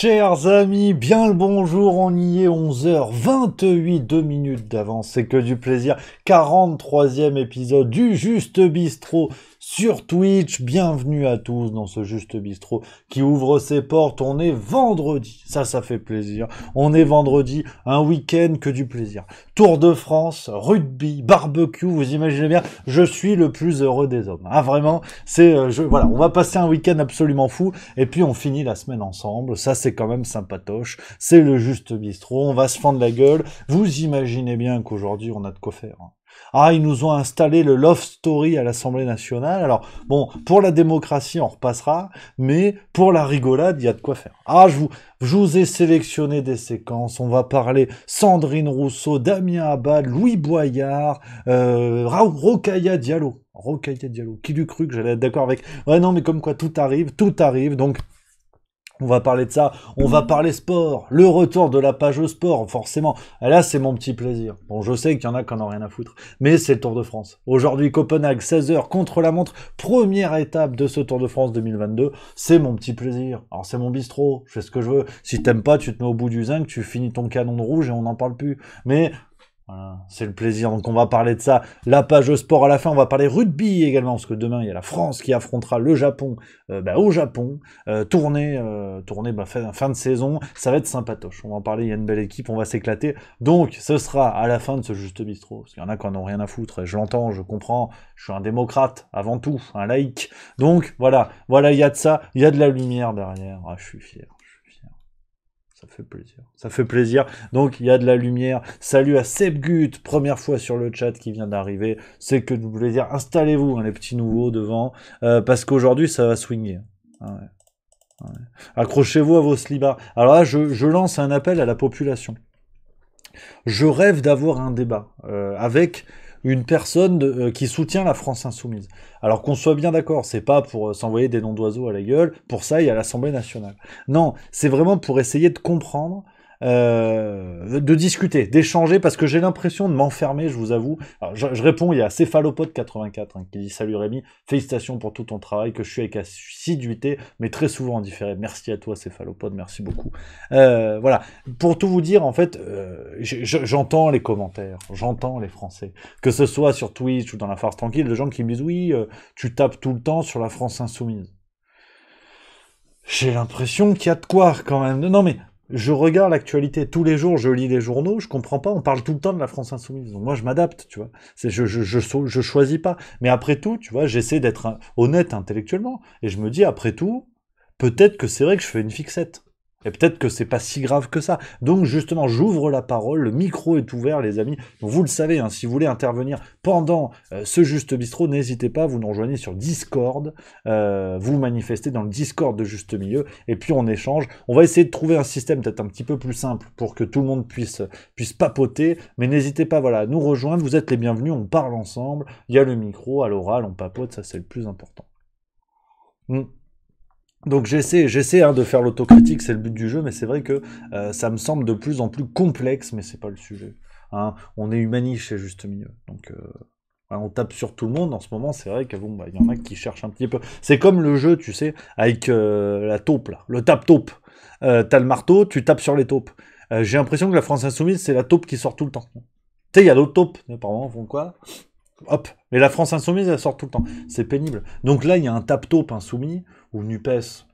Chers amis, bien le bonjour, on y est 11h28, 2 minutes d'avance, c'est que du plaisir. 43e épisode du Juste Bistrot sur Twitch. Bienvenue à tous dans ce Juste Bistrot qui ouvre ses portes. On est vendredi, ça fait plaisir. On est vendredi, un week-end que du plaisir. Tour de France, rugby, barbecue, vous imaginez bien, je suis le plus heureux des hommes. Ah vraiment, voilà, on va passer un week-end absolument fou et puis on finit la semaine ensemble. Ça c'est quand même sympatoche. C'est le Juste Bistrot, on va se fendre la gueule. Vous imaginez bien qu'aujourd'hui on a de quoi faire. Ah, ils nous ont installé le Love Story à l'Assemblée nationale. Alors, bon, pour la démocratie, on repassera, mais pour la rigolade, il y a de quoi faire. Ah, je vous ai sélectionné des séquences. On va parler Sandrine Rousseau, Damien Abad, Louis Boyard, Rokhaya Diallo. Rokhaya Diallo. Qui l'eût cru que j'allais être d'accord avec... Ouais, non, mais comme quoi, tout arrive, donc... On va parler de ça, on va parler sport, le retour de la page sport, forcément. Et là, c'est mon petit plaisir. Bon, je sais qu'il y en a qui en ont rien à foutre, mais c'est le Tour de France. Aujourd'hui, Copenhague, 16h, contre la montre, première étape de ce Tour de France 2022. C'est mon petit plaisir. Alors, c'est mon bistrot, je fais ce que je veux. Si t'aimes pas, tu te mets au bout du zinc, tu finis ton canon de rouge et on n'en parle plus. Mais... voilà, c'est le plaisir, donc on va parler de ça. La page sport à la fin, on va parler rugby également, parce que demain il y a la France qui affrontera le Japon au Japon. Tournée fin de saison, ça va être sympatoche. On va en parler, il y a une belle équipe, on va s'éclater. Donc ce sera à la fin de ce Juste Bistrot, parce qu'il y en a qui en ont rien à foutre, et je l'entends, je comprends, je suis un démocrate avant tout, un laïc. Donc voilà, il y a de ça, il y a de la lumière derrière. Ah, je suis fier. Ça fait plaisir. Donc, il y a de la lumière. Salut à Sebgut, première fois sur le chat qui vient d'arriver. C'est que vous voulez dire, installez-vous, les petits nouveaux devant, parce qu'aujourd'hui, ça va swinger. Ah ouais. Accrochez-vous à vos slibards. Alors là, je lance un appel à la population. Je rêve d'avoir un débat avec une personne qui soutient la France insoumise. Alors qu'on soit bien d'accord, c'est pas pour s'envoyer des noms d'oiseaux à la gueule, pour ça il y a l'Assemblée nationale. Non, c'est vraiment pour essayer de comprendre, de discuter, d'échanger, parce que j'ai l'impression de m'enfermer, je vous avoue. Alors, je réponds, il y a Céphalopode84 qui dit « Salut Rémi, félicitations pour tout ton travail que je suis avec assiduité, mais très souvent en différé. Merci à toi Céphalopode, merci beaucoup. » Voilà, pour tout vous dire, en fait, j'entends les commentaires, j'entends les Français, que ce soit sur Twitch ou dans la farce tranquille, de gens qui me disent « Oui, tu tapes tout le temps sur la France insoumise. » J'ai l'impression qu'il y a de quoi, quand même. Non, mais je regarde l'actualité tous les jours, je lis les journaux, je comprends pas, on parle tout le temps de la France insoumise. Donc moi, je m'adapte, tu vois. Je choisis pas. Mais après tout, tu vois, j'essaie d'être honnête intellectuellement. Et je me dis, après tout, peut-être que c'est vrai que je fais une fixette. Et peut-être que c'est pas si grave que ça. Donc justement, j'ouvre la parole, le micro est ouvert, les amis. Donc vous le savez, hein, si vous voulez intervenir pendant ce Juste Bistrot, n'hésitez pas, vous nous rejoignez sur Discord, vous manifestez dans le Discord de Juste Milieu, et puis on échange. On va essayer de trouver un système peut-être un petit peu plus simple pour que tout le monde puisse papoter, mais n'hésitez pas, voilà, à nous rejoindre, vous êtes les bienvenus, on parle ensemble, il y a le micro, à l'oral, on papote, ça c'est le plus important. Donc j'essaie de faire l'autocritique, c'est le but du jeu, mais c'est vrai que ça me semble de plus en plus complexe, mais c'est pas le sujet. Hein. On est humaniste chez Juste Milieu, donc on tape sur tout le monde en ce moment. C'est vrai qu'il y en a qui cherchent un petit peu. C'est comme le jeu, tu sais, avec la taupe là, le tape-taupe. T'as le marteau, tu tapes sur les taupes. J'ai l'impression que la France insoumise, c'est la taupe qui sort tout le temps. Tu sais, il y a d'autres taupes. Apparemment, font quoi? Hop, mais la France insoumise, elle sort tout le temps. C'est pénible. Donc là, il y a un tape-taupe insoumis, ou NUPES.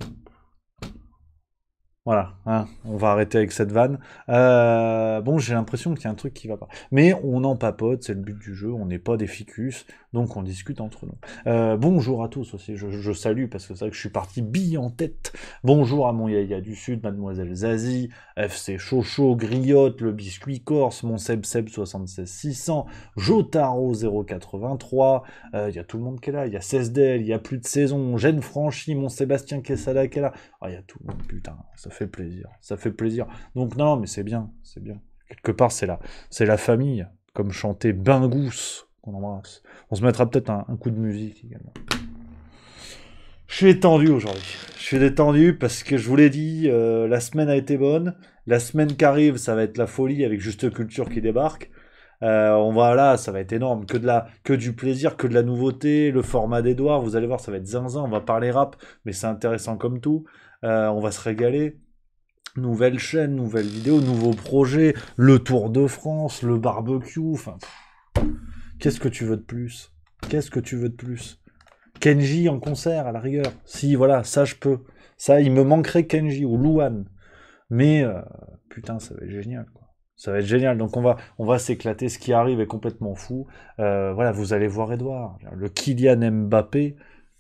Voilà, hein, on va arrêter avec cette vanne. Bon, j'ai l'impression qu'il y a un truc qui va pas. Mais on en papote, c'est le but du jeu, on n'est pas des ficus, donc on discute entre nous. Bonjour à tous aussi, je salue, parce que c'est vrai que je suis parti bille en tête. Bonjour à mon Yaya du Sud, Mademoiselle Zazie, FC Chocho, Griotte, le Biscuit Corse, mon Seb 76600, Jotaro 083, il y a tout le monde qui est là, il y a Cesdel, il y a plus de saison, Gêne Franchi, mon Sébastien Quesada qui est là. Il y a tout le monde, putain, ça fait plaisir. Donc non, mais c'est bien. Quelque part, c'est la famille, comme chantait Bingous, qu'on embrasse. On se mettra peut-être un coup de musique également. Je suis détendu aujourd'hui. Je suis détendu parce que je vous l'ai dit, la semaine a été bonne. La semaine qui arrive, ça va être la folie avec Juste Culture qui débarque. On va là, ça va être énorme, que du plaisir, que de la nouveauté, le format d'Edouard, vous allez voir, ça va être zinzin, on va parler rap, mais c'est intéressant comme tout, on va se régaler. Nouvelle chaîne, nouvelle vidéo, nouveau projet, le Tour de France, le barbecue, enfin... Qu'est-ce que tu veux de plus? Qu'est-ce que tu veux de plus? Kenji en concert, à la rigueur. Si, voilà, ça je peux. Ça, il me manquerait Kenji ou Luan. Mais, putain, ça va être génial, quoi. Ça va être génial. Donc on va s'éclater. Ce qui arrive est complètement fou. Voilà, vous allez voir Edouard. Le Kylian Mbappé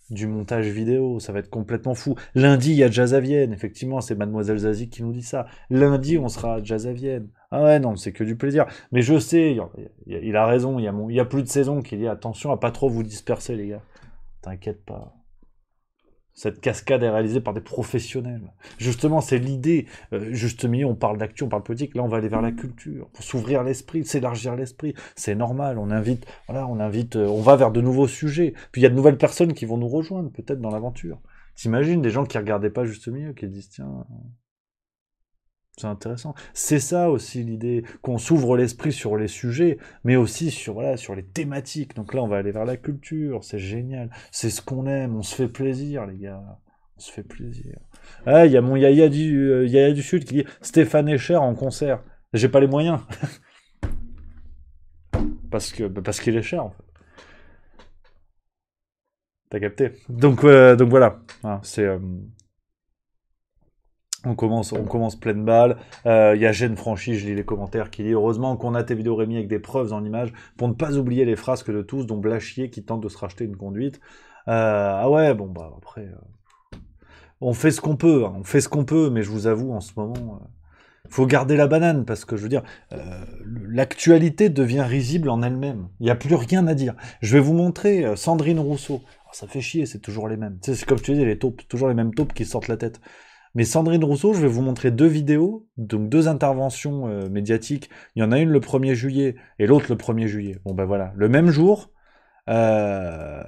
du montage vidéo. Ça va être complètement fou. Lundi, il y a Jazz à Vienne. Effectivement, c'est Mademoiselle Zazie qui nous dit ça. Lundi, on sera à Jazz à Vienne. Ah ouais, non, c'est que du plaisir. Mais je sais, il a raison. Il y a plus de saison qu'il y a. Attention à pas trop vous disperser, les gars. T'inquiète pas. Cette cascade est réalisée par des professionnels. Justement, c'est l'idée. Juste milieu, on parle d'actu, on parle politique. Là, on va aller vers la culture, pour s'ouvrir l'esprit, s'élargir l'esprit. C'est normal. On invite, voilà, on va vers de nouveaux sujets. Puis il y a de nouvelles personnes qui vont nous rejoindre, peut-être dans l'aventure. T'imagines des gens qui regardaient pas juste milieu, qui disent tiens, c'est intéressant. C'est ça aussi l'idée, qu'on s'ouvre l'esprit sur les sujets, mais aussi sur, voilà, sur les thématiques. Donc là, on va aller vers la culture, c'est génial. C'est ce qu'on aime, on se fait plaisir, les gars. On se fait plaisir. Ah, il y a mon Yaya du Sud qui dit Stéphane Echer en concert. J'ai pas les moyens. Parce qu'il est cher, en fait. T'as capté. Donc voilà. Ah, c'est... on commence pleine balle. Il y a Gêne Franchi, je lis les commentaires, qui dit heureusement qu'on a tes vidéos Rémi avec des preuves en images pour ne pas oublier les frasques de tous, dont Blachier qui tente de se racheter une conduite. Ah ouais, bon bah après, on fait ce qu'on peut, hein, on fait ce qu'on peut, mais je vous avoue en ce moment, faut garder la banane parce que je veux dire, l'actualité devient risible en elle-même. Il n'y a plus rien à dire. Je vais vous montrer Sandrine Rousseau. Alors, ça fait chier, c'est toujours les mêmes. Tu sais, c'est comme tu dis, les taupes, toujours les mêmes taupes qui sortent la tête. Mais Sandrine Rousseau, je vais vous montrer deux vidéos, donc deux interventions médiatiques. Il y en a une le 1er juillet et l'autre le 1er juillet. Bon ben voilà, le même jour, euh,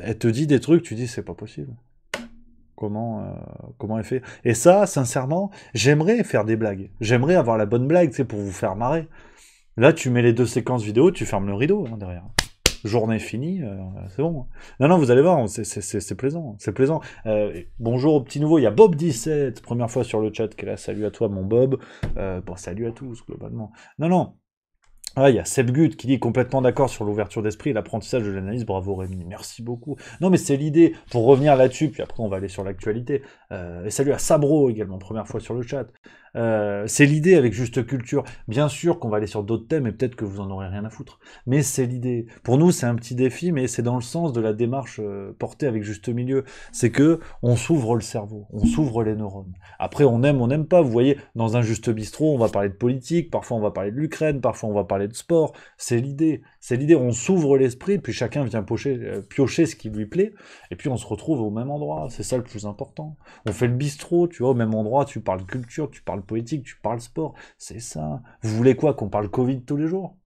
elle te dit des trucs, tu dis c'est pas possible. Comment elle fait? Et ça, sincèrement, j'aimerais faire des blagues. J'aimerais avoir la bonne blague, tu sais, pour vous faire marrer. Là, tu mets les deux séquences vidéo, tu fermes le rideau hein, derrière. Journée finie, c'est bon. Non, non, vous allez voir, c'est plaisant, c'est plaisant. Bonjour au petit nouveau, il y a Bob17, première fois sur le chat, qui est là, salut à toi mon Bob. Bon, salut à tous, globalement. Non, non, ah, il y a Seb Gut qui dit complètement d'accord sur l'ouverture d'esprit et l'apprentissage de l'analyse. Bravo Rémi, merci beaucoup. Non mais c'est l'idée, pour revenir là-dessus, puis après on va aller sur l'actualité. Et salut à Sabro également, première fois sur le chat. C'est l'idée avec Juste Culture. Bien sûr qu'on va aller sur d'autres thèmes et peut-être que vous en aurez rien à foutre. Mais c'est l'idée. Pour nous c'est un petit défi, mais c'est dans le sens de la démarche portée avec Juste Milieu. C'est que on s'ouvre le cerveau, on s'ouvre les neurones. Après on n'aime pas. Vous voyez, dans un Juste Bistrot, on va parler de politique, parfois on va parler de l'Ukraine, parfois on va parler de sport, c'est l'idée, on s'ouvre l'esprit, puis chacun vient piocher ce qui lui plaît, et puis on se retrouve au même endroit, c'est ça le plus important. On fait le bistrot, tu vois, au même endroit, tu parles culture, tu parles politique, tu parles sport, c'est ça. Vous voulez quoi, qu'on parle Covid tous les jours?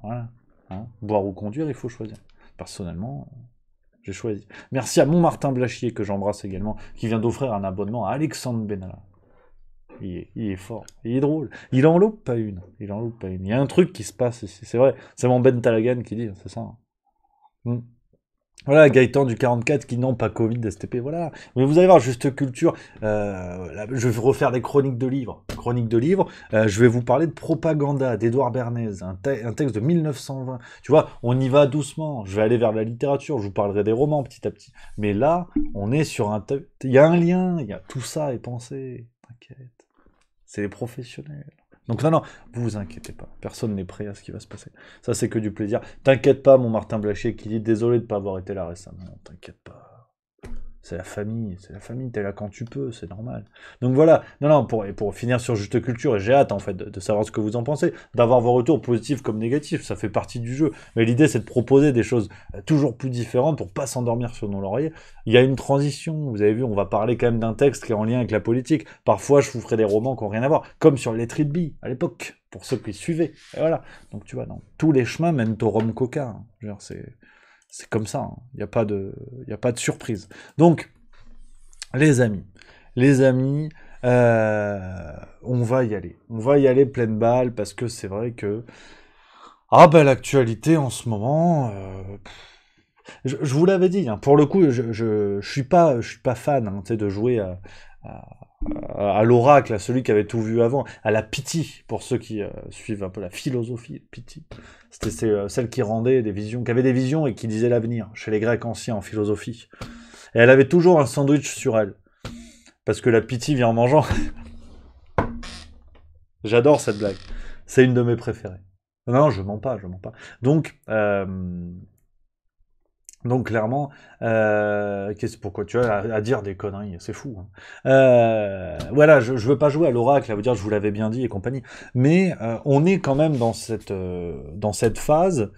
Voilà. Hein, boire ou conduire, il faut choisir. Personnellement, j'ai choisi. Merci à mon Martin Blachier, que j'embrasse également, qui vient d'offrir un abonnement à Alexandre Benalla. Il est fort, il est drôle. Il en loupe pas une. Il en loupe pas une. Il y a un truc qui se passe ici, c'est vrai. C'est mon Ben Talagan qui dit, c'est ça. Mm. Voilà, Gaëtan du 44 qui n'ont pas Covid, STP, voilà. Mais vous allez voir, Juste Culture, là, je vais refaire des chroniques de livres. Je vais vous parler de Propaganda d'Édouard Bernays, un texte de 1920. Tu vois, on y va doucement. Je vais aller vers la littérature, je vous parlerai des romans petit à petit. Mais là, on est sur il y a un lien, il y a tout ça est pensé. T'inquiète. C'est les professionnels. Donc non, vous inquiétez pas. Personne n'est prêt à ce qui va se passer. Ça, c'est que du plaisir. T'inquiète pas, mon Martin Blachier qui dit désolé de ne pas avoir été là récemment. T'inquiète pas. C'est la famille, t'es là quand tu peux, c'est normal. Donc voilà, pour finir sur Juste Culture, et j'ai hâte en fait de savoir ce que vous en pensez, d'avoir vos retours positifs comme négatifs, ça fait partie du jeu. Mais l'idée c'est de proposer des choses toujours plus différentes pour pas s'endormir sur nos lauriers. Il y a une transition, vous avez vu, on va parler quand même d'un texte qui est en lien avec la politique. Parfois je vous ferai des romans qui n'ont rien à voir, comme sur les Trilby à l'époque, pour ceux qui suivaient. Et voilà, donc tu vois, non, tous les chemins mènent au rhum coca. Hein. Genre, c'est comme ça, il n'y a pas de surprise. Donc, les amis, on va y aller. On va y aller pleine balle parce que c'est vrai que l'actualité en ce moment, je vous l'avais dit. Hein, pour le coup, je suis pas fan hein, de jouer à l'oracle, à celui qui avait tout vu avant, à la Pity, pour ceux qui suivent un peu la philosophie, Pity. C'était celle qui rendait des visions, qui avait des visions et qui disait l'avenir, chez les Grecs anciens en philosophie. Et elle avait toujours un sandwich sur elle. Parce que la Pity vient en mangeant. J'adore cette blague. C'est une de mes préférées. Non, je mens pas, je mens pas. Donc clairement, pourquoi tu as à dire des conneries, c'est fou. Hein. Voilà, je veux pas jouer à l'oracle, à vous dire je vous l'avais bien dit et compagnie, mais on est quand même dans cette phase,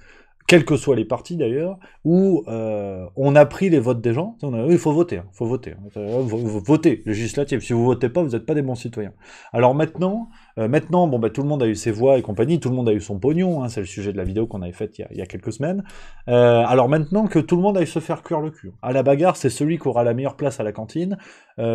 quels que soient les partis d'ailleurs, où on a pris les votes des gens. Il faut voter, faut voter. Votez, législative. Si vous votez pas, vous n'êtes pas des bons citoyens. Alors maintenant, bon, tout le monde a eu ses voix et compagnie, tout le monde a eu son pognon, hein, c'est le sujet de la vidéo qu'on avait faite il y a quelques semaines. Alors maintenant que tout le monde aille se faire cuire le cul. À la bagarre, c'est celui qui aura la meilleure place à la cantine,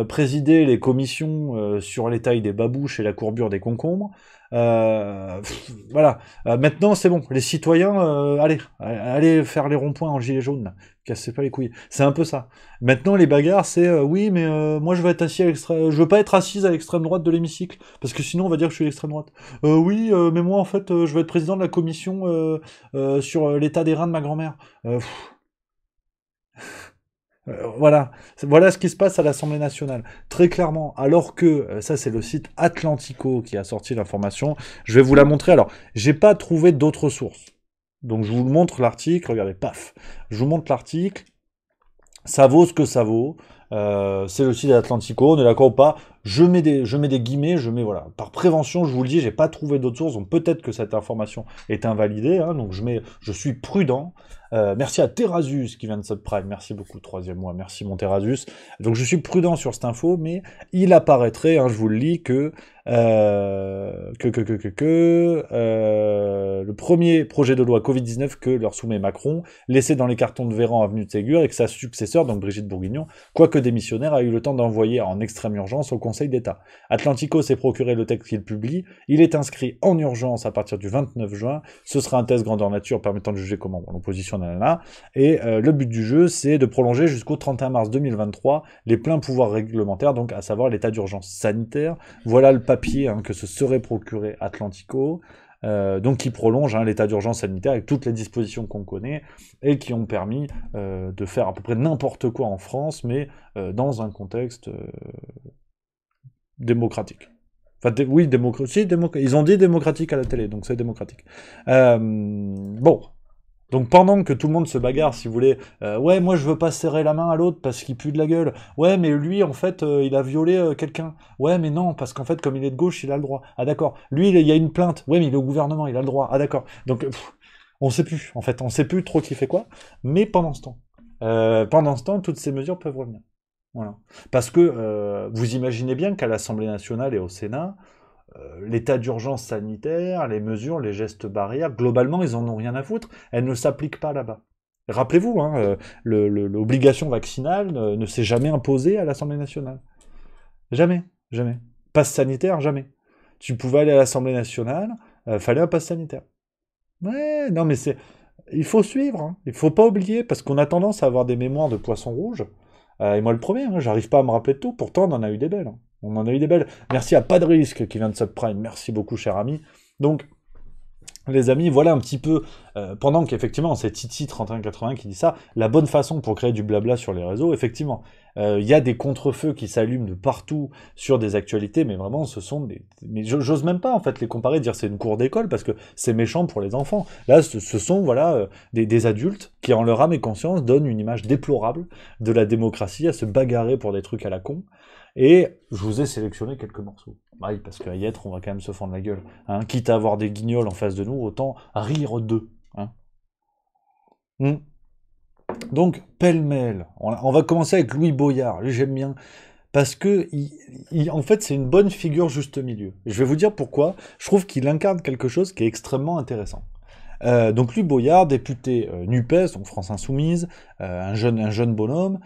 présider les commissions sur les tailles des babouches et la courbure des concombres. Voilà. Maintenant, c'est bon. Les citoyens, allez faire les ronds-points en gilet jaune. Là. Cassez pas les couilles. C'est un peu ça. Maintenant, les bagarres, c'est oui, mais moi, je veux être assis je veux pas être assise à l'extrême droite de l'hémicycle, parce que sinon, on va dire que je suis l'extrême droite. Oui, mais moi, en fait, je veux être président de la commission sur l'état des reins de ma grand-mère. Voilà ce qui se passe à l'Assemblée nationale, très clairement, alors que, ça c'est le site Atlantico qui a sorti l'information, je vais vous la montrer, alors, j'ai pas trouvé d'autres sources, donc je vous montre l'article, regardez, paf, je vous montre l'article, ça vaut ce que ça vaut, c'est le site d'Atlantico, on est d'accord ou pas, je mets des guillemets, voilà, par prévention, je vous le dis, j'ai pas trouvé d'autres sources, donc peut-être que cette information est invalidée, hein, donc je suis prudent. Merci à Terrasus qui vient de subprime, merci beaucoup, 3e mois, merci mon Terrasus. Donc je suis prudent sur cette info, mais il apparaîtrait, hein, je vous le lis, que le premier projet de loi Covid-19 que leur soumet Macron, laissé dans les cartons de Véran avenue de Ségur, et que sa successeur, donc Brigitte Bourguignon, quoique démissionnaire, a eu le temps d'envoyer en extrême urgence au Conseil d'État. Atlantico s'est procuré le texte qu'il publie, il est inscrit en urgence à partir du 29 juin, ce sera un test grandeur nature permettant de juger comment l'opposition et le but du jeu, c'est de prolonger jusqu'au 31 mars 2023 les pleins pouvoirs réglementaires, donc à savoir l'état d'urgence sanitaire. Voilà le papier que se serait procuré Atlantico, donc qui prolonge l'état d'urgence sanitaire avec toutes les dispositions qu'on connaît et qui ont permis de faire à peu près n'importe quoi en France, mais dans un contexte démocratique. Enfin, oui, démocratique. Ils ont dit démocratique à la télé, donc c'est démocratique. Bon. Donc pendant que tout le monde se bagarre, si vous voulez, ouais, moi je veux pas serrer la main à l'autre parce qu'il pue de la gueule. Ouais, mais lui, en fait, il a violé quelqu'un. Ouais, mais non, parce qu'en fait, comme il est de gauche, il a le droit. Ah d'accord. Lui, il y a une plainte. Ouais, mais il est au gouvernement, il a le droit. Ah d'accord. Donc, on sait plus. En fait, on sait plus trop qui fait quoi. Mais pendant ce temps, toutes ces mesures peuvent revenir. Voilà. Parce que vous imaginez bien qu'à l'Assemblée nationale et au Sénat, l'état d'urgence sanitaire, les mesures, les gestes barrières, globalement, ils en ont rien à foutre. Elles ne s'appliquent pas là-bas. Rappelez-vous, l'obligation vaccinale ne s'est jamais imposée à l'Assemblée nationale. Jamais, jamais. Passe sanitaire, jamais. Tu pouvais aller à l'Assemblée nationale, fallait un passe sanitaire. Ouais, non mais il faut suivre, hein. Il faut pas oublier, parce qu'on a tendance à avoir des mémoires de poissons rouges. Et moi le premier, j'arrive pas à me rappeler de tout, pourtant on en a eu des belles. Hein. On en a eu des belles. Merci à Pas de risque qui vient de subprime. Merci beaucoup, cher ami. Donc, les amis, voilà un petit peu, pendant qu'effectivement, c'est Titi3180 qui dit ça, la bonne façon pour créer du blabla sur les réseaux, effectivement, il y a des contre-feux qui s'allument de partout sur des actualités, mais vraiment, ce sont des... Mais j'ose même pas, en fait, les comparer, dire c'est une cour d'école, parce que c'est méchant pour les enfants. Là, ce sont, voilà, des adultes qui, en leur âme et conscience, donnent une image déplorable de la démocratie, à se bagarrer pour des trucs à la con. Et je vous ai sélectionné quelques morceaux. Bah oui, parce qu'à y être, on va quand même se fendre la gueule. Hein. Quitte à avoir des guignols en face de nous, autant rire d'eux. Hein. Donc, pêle-mêle. On va commencer avec Louis Boyard. Lui, j'aime bien. Parce que, en fait, c'est une bonne figure juste milieu. Je vais vous dire pourquoi. Je trouve qu'il incarne quelque chose qui est extrêmement intéressant. Donc Louis Boyard, député NUPES, donc France Insoumise, un jeune bonhomme,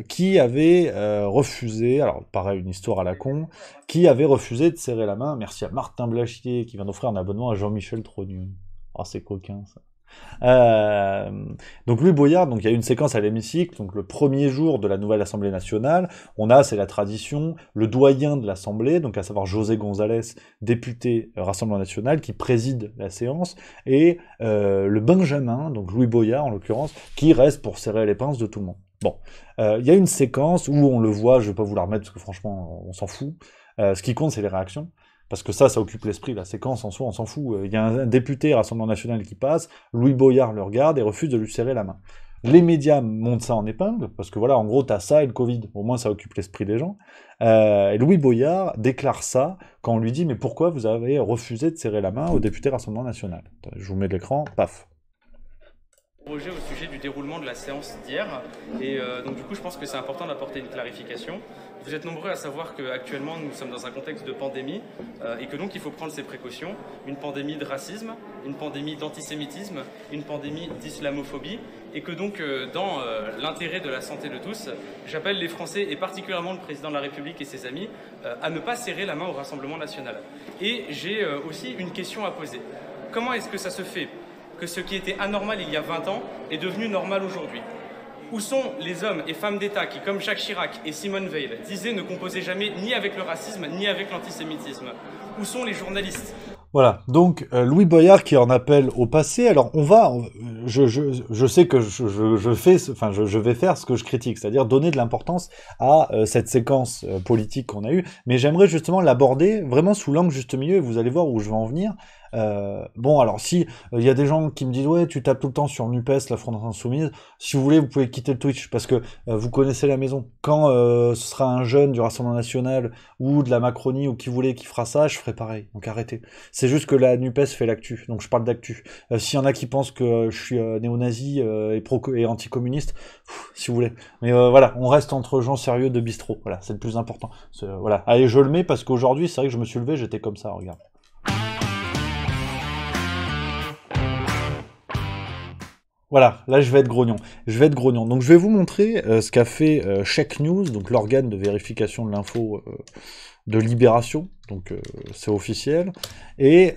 qui avait refusé, alors pareil, une histoire à la con, qui avait refusé de serrer la main, merci à Martin Blachier, qui vient d'offrir un abonnement à Jean-Michel Trogneux. Oh, c'est coquin, ça. Donc Louis Boyard, donc il y a une séquence à l'hémicycle, donc le premier jour de la nouvelle Assemblée nationale, on a, c'est la tradition, le doyen de l'Assemblée, donc à savoir José González, député Rassemblement national, qui préside la séance, et le Benjamin, donc Louis Boyard en l'occurrence, qui reste pour serrer les pinces de tout le monde. Bon, il y a une séquence où on le voit, je vais pas vous la remettre parce que franchement on s'en fout, ce qui compte c'est les réactions. Parce que ça occupe l'esprit, la séquence en soi, on s'en fout. Il y a un député Rassemblement national qui passe, Louis Boyard le regarde et refuse de lui serrer la main. Les médias montent ça en épingle, parce que voilà, en gros, t'as ça et le Covid. Au moins, ça occupe l'esprit des gens. Et Louis Boyard déclare ça quand on lui dit « Mais pourquoi vous avez refusé de serrer la main au député Rassemblement national ?» Je vous mets l'écran, paf. Roger au sujet du déroulement de la séance d'hier et donc du coup je pense que c'est important d'apporter une clarification. Vous êtes nombreux à savoir qu'actuellement nous sommes dans un contexte de pandémie et que donc il faut prendre ses précautions. Une pandémie de racisme, une pandémie d'antisémitisme, une pandémie d'islamophobie et que donc dans l'intérêt de la santé de tous, j'appelle les Français et particulièrement le président de la République et ses amis à ne pas serrer la main au Rassemblement national. Et j'ai aussi une question à poser. Comment est-ce que ça se fait que ce qui était anormal il y a 20 ans est devenu normal aujourd'hui? Où sont les hommes et femmes d'État qui, comme Jacques Chirac et Simone Veil, disaient ne composer jamais ni avec le racisme ni avec l'antisémitisme? Où sont les journalistes? Voilà, donc Louis Boyard qui en appelle au passé. Alors je sais que je vais faire ce que je critique, c'est-à-dire donner de l'importance à cette séquence politique qu'on a eue, mais j'aimerais justement l'aborder vraiment sous l'angle juste milieu, et vous allez voir où je vais en venir. Bon, alors si il y a des gens qui me disent ouais, tu tapes tout le temps sur NUPES, la France Insoumise, si vous voulez, vous pouvez quitter le Twitch parce que vous connaissez la maison. Quand ce sera un jeune du Rassemblement national ou de la Macronie ou qui voulait qui fera ça, je ferai pareil. Donc arrêtez. C'est juste que la NUPES fait l'actu, donc je parle d'actu. S'il y en a qui pensent que je suis néo-nazi et anticommuniste, si vous voulez. Mais voilà, on reste entre gens sérieux de bistrot. Voilà, c'est le plus important. Voilà. Allez, je le mets parce qu'aujourd'hui, c'est vrai que je me suis levé, j'étais comme ça, regarde. Voilà, là je vais être grognon. Donc je vais vous montrer ce qu'a fait Check News, donc l'organe de vérification de l'info de Libération, donc c'est officiel, et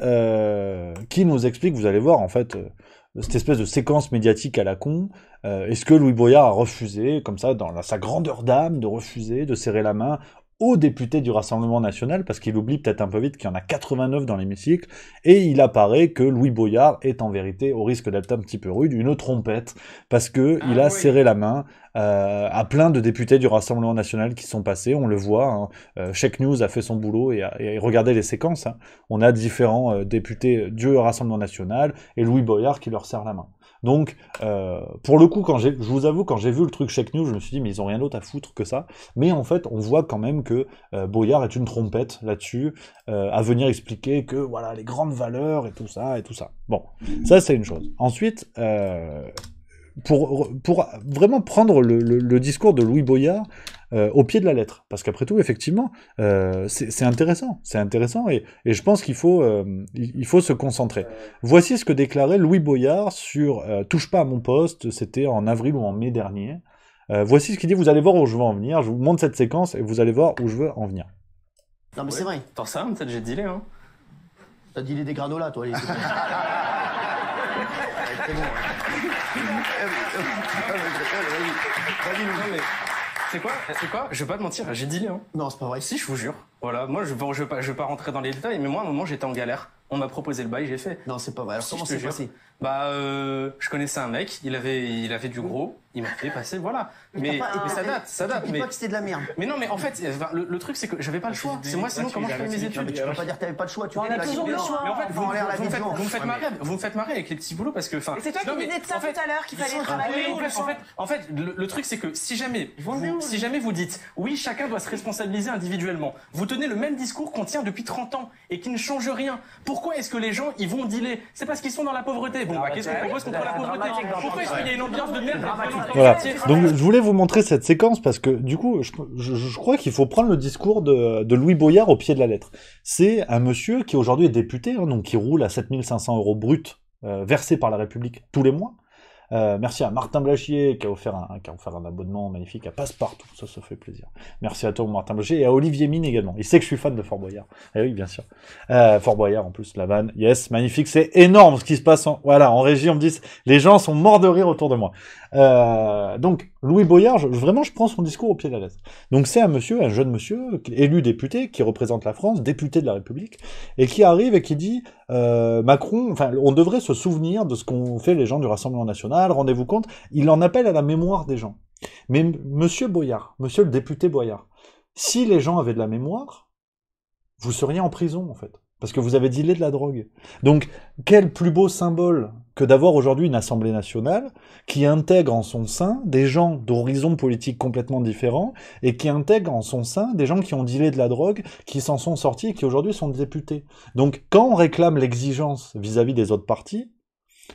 qui nous explique, vous allez voir en fait, cette espèce de séquence médiatique à la con. Est-ce que Louis Boyard a refusé, comme ça, dans sa grandeur d'âme, de refuser de serrer la main aux députés du Rassemblement national, parce qu'il oublie peut-être un peu vite qu'il y en a 89 dans l'hémicycle, et il apparaît que Louis Boyard est en vérité, au risque d'être un petit peu rude, une trompette, parce que il a serré la main à plein de députés du Rassemblement national qui sont passés, on le voit, hein. Check News a fait son boulot, et regardez les séquences, hein. On a différents députés du Rassemblement national, et Louis Boyard qui leur serre la main. Donc, pour le coup, je vous avoue, quand j'ai vu le truc Check News, je me suis dit, mais ils ont rien d'autre à foutre que ça. Mais en fait, on voit quand même que Boyard est une trompette là-dessus, à venir expliquer que, voilà, les grandes valeurs et tout ça, et tout ça. Bon, ça, c'est une chose. Ensuite, pour vraiment prendre le discours de Louis Boyard au pied de la lettre, parce qu'après tout, effectivement, c'est intéressant, et je pense qu'il faut se concentrer. Voici ce que déclarait Louis Boyard sur Touche pas à mon poste, c'était en avril ou en mai dernier. Voici ce qu'il dit, vous allez voir où je veux en venir, je vous montre cette séquence et vous allez voir où je veux en venir. Non mais c'est vrai. T'en sais, peut-être j'ai dealé, hein. T'as dealé des granolas, toi, allez. C'est bon. C'est quoi? Je vais pas te mentir, j'ai dealé, hein. Non, c'est pas vrai. Si, je vous jure. Voilà, moi je vais pas rentrer dans les détails, mais moi à un moment j'étais en galère. On m'a proposé le bail, j'ai fait. Non, c'est pas vrai. Alors Si, comment je te c'est jure. passé? Bah, je connaissais un mec, il avait du gros, il m'a fait passer, voilà. Mais ça date. Dis Mais pas que c'était de la merde. mais non, mais en fait, le truc c'est que j'avais pas le choix. C'est moi sinon comment je fais mes Non, études? mais tu peux pas dire que t'avais pas de choix. Tu On a dégages. toujours le choix. Mais en fait, Enfin, en l'air, la vie de gens. vous me faites marrer avec les petits boulots parce que, enfin. C'est toi qui disais de ça tout à l'heure qu'il fallait travailler. En fait, le truc c'est que si jamais vous dites oui, chacun doit se responsabiliser individuellement, vous tenez le même discours qu'on tient depuis 30 ans et qui ne change rien. Pourquoi est-ce que les gens ils vont dealer? C'est parce qu'ils sont dans la pauvreté. Bon, bah qu'est-ce qu'on propose contre la pauvreté? Pourquoi est-ce qu'il y a une ambiance de merde? Voilà. Donc je voulais vous montrer cette séquence parce que du coup, je crois qu'il faut prendre le discours de Louis Boyard au pied de la lettre. C'est un monsieur qui aujourd'hui est député, hein, donc qui roule à 7 500 € brut versés par la République tous les mois. Merci à Martin Blachier qui a offert un abonnement magnifique à Passepartout, ça fait plaisir. Merci à toi Martin Blachier et à Olivier Mine également. Il sait que je suis fan de Fort Boyard. Eh oui, bien sûr. Fort Boyard en plus, la vanne. Yes, magnifique, c'est énorme ce qui se passe en régie, on me dit, les gens sont morts de rire autour de moi. Donc, Louis Boyard, vraiment, je prends son discours au pied de la lettre. Donc, c'est un jeune monsieur, élu député, qui représente la France, député de la République, et qui arrive et qui dit, Macron, enfin, on devrait se souvenir de ce qu'ont fait les gens du Rassemblement National, rendez-vous compte, il en appelle à la mémoire des gens. Mais, monsieur Boyard, monsieur le député Boyard, si les gens avaient de la mémoire, vous seriez en prison, en fait. Parce que vous avez dealé de la drogue. Donc, quel plus beau symbole que d'avoir aujourd'hui une Assemblée nationale qui intègre en son sein des gens d'horizons politiques complètement différents et qui intègre en son sein des gens qui ont dealé de la drogue, qui s'en sont sortis et qui aujourd'hui sont députés. Donc, quand on réclame l'exigence vis-à-vis des autres partis,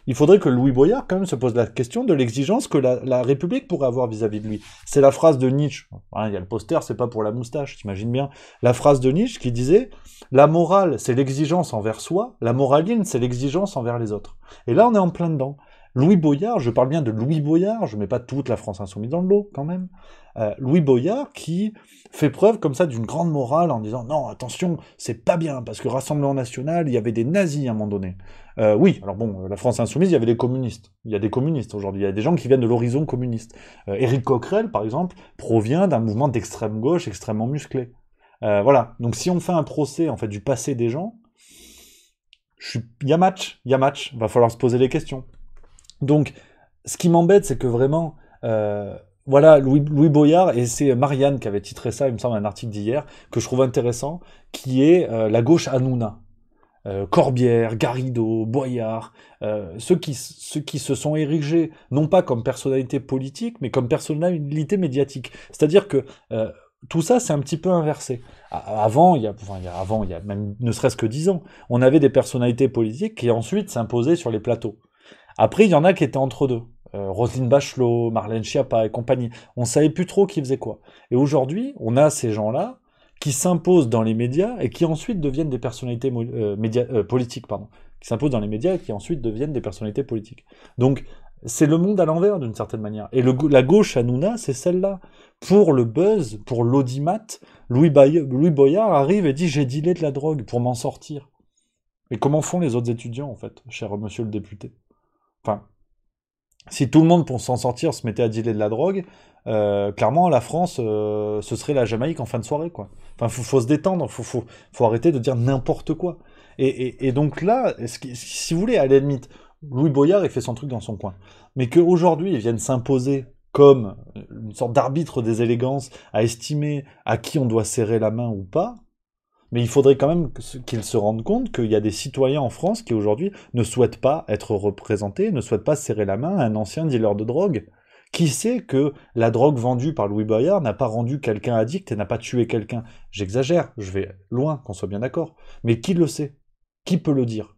il faudrait que Louis Boyard, quand même, se pose la question de l'exigence que la République pourrait avoir vis-à-vis de lui. C'est la phrase de Nietzsche. Il y a le poster, c'est pas pour la moustache, t'imagines bien. La phrase de Nietzsche qui disait « La morale, c'est l'exigence envers soi, la moraline, c'est l'exigence envers les autres. » Et là, on est en plein dedans. Louis Boyard, je parle bien de Louis Boyard, je mets pas toute la France insoumise dans le lot, quand même. Louis Boyard qui fait preuve comme ça d'une grande morale en disant « Non, attention, c'est pas bien, parce que Rassemblement National, il y avait des nazis à un moment donné. » Oui, alors bon, la France insoumise, il y avait des communistes. Il y a des communistes aujourd'hui, il y a des gens qui viennent de l'horizon communiste. Éric Coquerel, par exemple, provient d'un mouvement d'extrême gauche extrêmement musclé. Voilà, donc si on fait un procès en fait du passé des gens, il y a match, va falloir se poser les questions. Donc, ce qui m'embête, c'est que vraiment, voilà, Louis Boyard, et c'est Marianne qui avait titré ça, il me semble, un article d'hier, que je trouve intéressant, qui est la gauche Hanouna. Corbière, Garrido, Boyard, ceux qui se sont érigés, non pas comme personnalité politique, mais comme personnalité médiatique. C'est-à-dire que tout ça, c'est un petit peu inversé. Avant, il y a même ne serait-ce que 10 ans, on avait des personnalités politiques qui ensuite s'imposaient sur les plateaux. Après, il y en a qui étaient entre deux. Roselyne Bachelot, Marlène Schiappa et compagnie. On savait plus trop qui faisait quoi. Et aujourd'hui, on a ces gens-là qui s'imposent dans les médias et qui ensuite deviennent des personnalités politiques, qui s'imposent dans les médias et qui ensuite deviennent des personnalités politiques. Donc, c'est le monde à l'envers d'une certaine manière. Et la gauche Hanouna, c'est celle-là. Pour le buzz, pour l'audimat, Louis Boyard arrive et dit « J'ai dealé de la drogue pour m'en sortir ». Et comment font les autres étudiants, en fait, cher monsieur le député? Enfin, si tout le monde, pour s'en sortir, se mettait à dealer de la drogue, clairement, la France, ce serait la Jamaïque en fin de soirée, quoi. Enfin, faut se détendre, faut arrêter de dire n'importe quoi. Et donc là, si vous voulez, à la limite, Louis Boyard, il fait son truc dans son coin. Mais qu'aujourd'hui, ils viennent s'imposer comme une sorte d'arbitre des élégances, à estimer à qui on doit serrer la main ou pas, mais il faudrait quand même qu'ils se rendent compte qu'il y a des citoyens en France qui aujourd'hui ne souhaitent pas être représentés, ne souhaitent pas serrer la main à un ancien dealer de drogue. Qui sait que la drogue vendue par Louis Boyard n'a pas rendu quelqu'un addict et n'a pas tué quelqu'un? J'exagère, je vais loin, qu'on soit bien d'accord. Mais qui le sait? Qui peut le dire?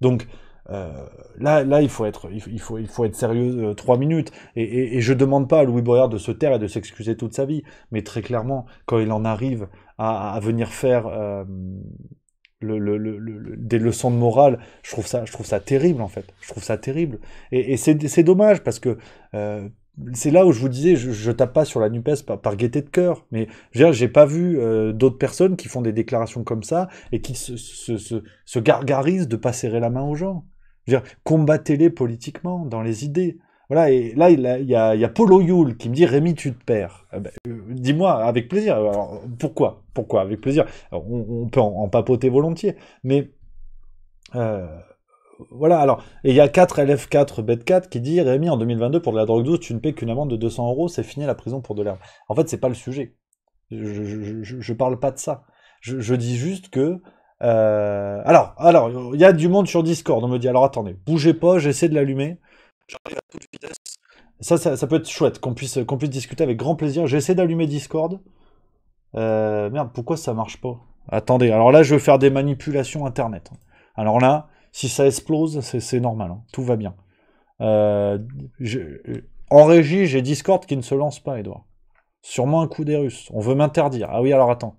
Donc, là, il faut être sérieux 3 minutes. Et je demande pas à Louis Boyard de se taire et de s'excuser toute sa vie. Mais très clairement, quand il en arrive à venir faire des leçons de morale, je trouve ça terrible, en fait. Je trouve ça terrible. Et c'est dommage, parce que c'est là où je vous disais, je tape pas sur la NUPES par gaieté de cœur, mais j'ai pas vu d'autres personnes qui font des déclarations comme ça et qui se gargarisent de pas serrer la main aux gens. Je veux dire, combattez-les politiquement, dans les idées. Voilà, et là, il y a Polo Youl qui me dit « Rémi, tu te perds ». Dis-moi, avec plaisir. Alors, pourquoi avec plaisir. Alors, on peut en papoter volontiers, mais... voilà, alors, et il y a 4LF4 Bet4 qui dit « Rémi, en 2022, pour de la drogue douce, tu ne paies qu'une amende de 200 €, c'est fini la prison pour de l'herbe. » En fait, c'est pas le sujet. Je parle pas de ça. Je dis juste que... Alors, il y a du monde sur Discord, on me dit « Alors, attendez, bougez pas, j'essaie de l'allumer. » J'arrive à toute vitesse. Ça peut être chouette, qu'on puisse discuter avec grand plaisir. J'essaie d'allumer Discord. Merde, pourquoi ça marche pas? Attendez, alors là, je vais faire des manipulations Internet. Alors là... Si ça explose, c'est normal, hein. Tout va bien. En régie, j'ai Discord qui ne se lance pas, Edouard. Sûrement un coup des Russes. On veut m'interdire. Ah oui, alors attends.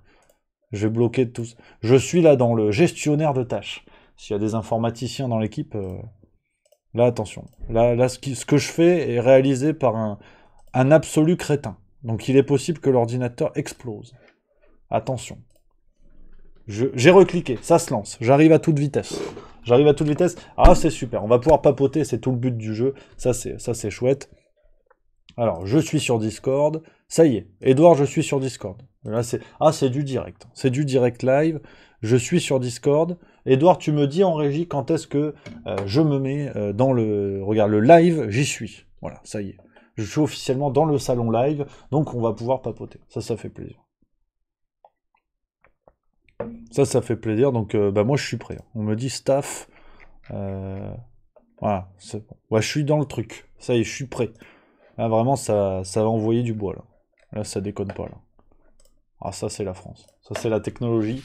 Je vais bloquer tous. Je suis là dans le gestionnaire de tâches. S'il y a des informaticiens dans l'équipe, Là, attention. Là, ce que je fais est réalisé par un absolu crétin. Donc il est possible que l'ordinateur explose. Attention. J'ai recliqué, ça se lance. J'arrive à toute vitesse. Ah, c'est super. On va pouvoir papoter, c'est tout le but du jeu. Ça, c'est chouette. Alors, je suis sur Discord. Ça y est. Edouard, je suis sur Discord. Là, c'est du direct. C'est du direct live. Je suis sur Discord. Edouard, tu me dis en régie quand est-ce que je me mets dans le... Regarde, le live, j'y suis. Voilà, ça y est. Je suis officiellement dans le salon live, donc on va pouvoir papoter. Ça fait plaisir. Ça fait plaisir, donc moi je suis prêt. On me dit staff. Voilà, c'est bon. Ouais, je suis dans le truc. Ça y est, je suis prêt. Là, vraiment, ça va envoyer du bois, là. Là, ça déconne pas, là. Ah, ça, c'est la France. Ça, c'est la technologie.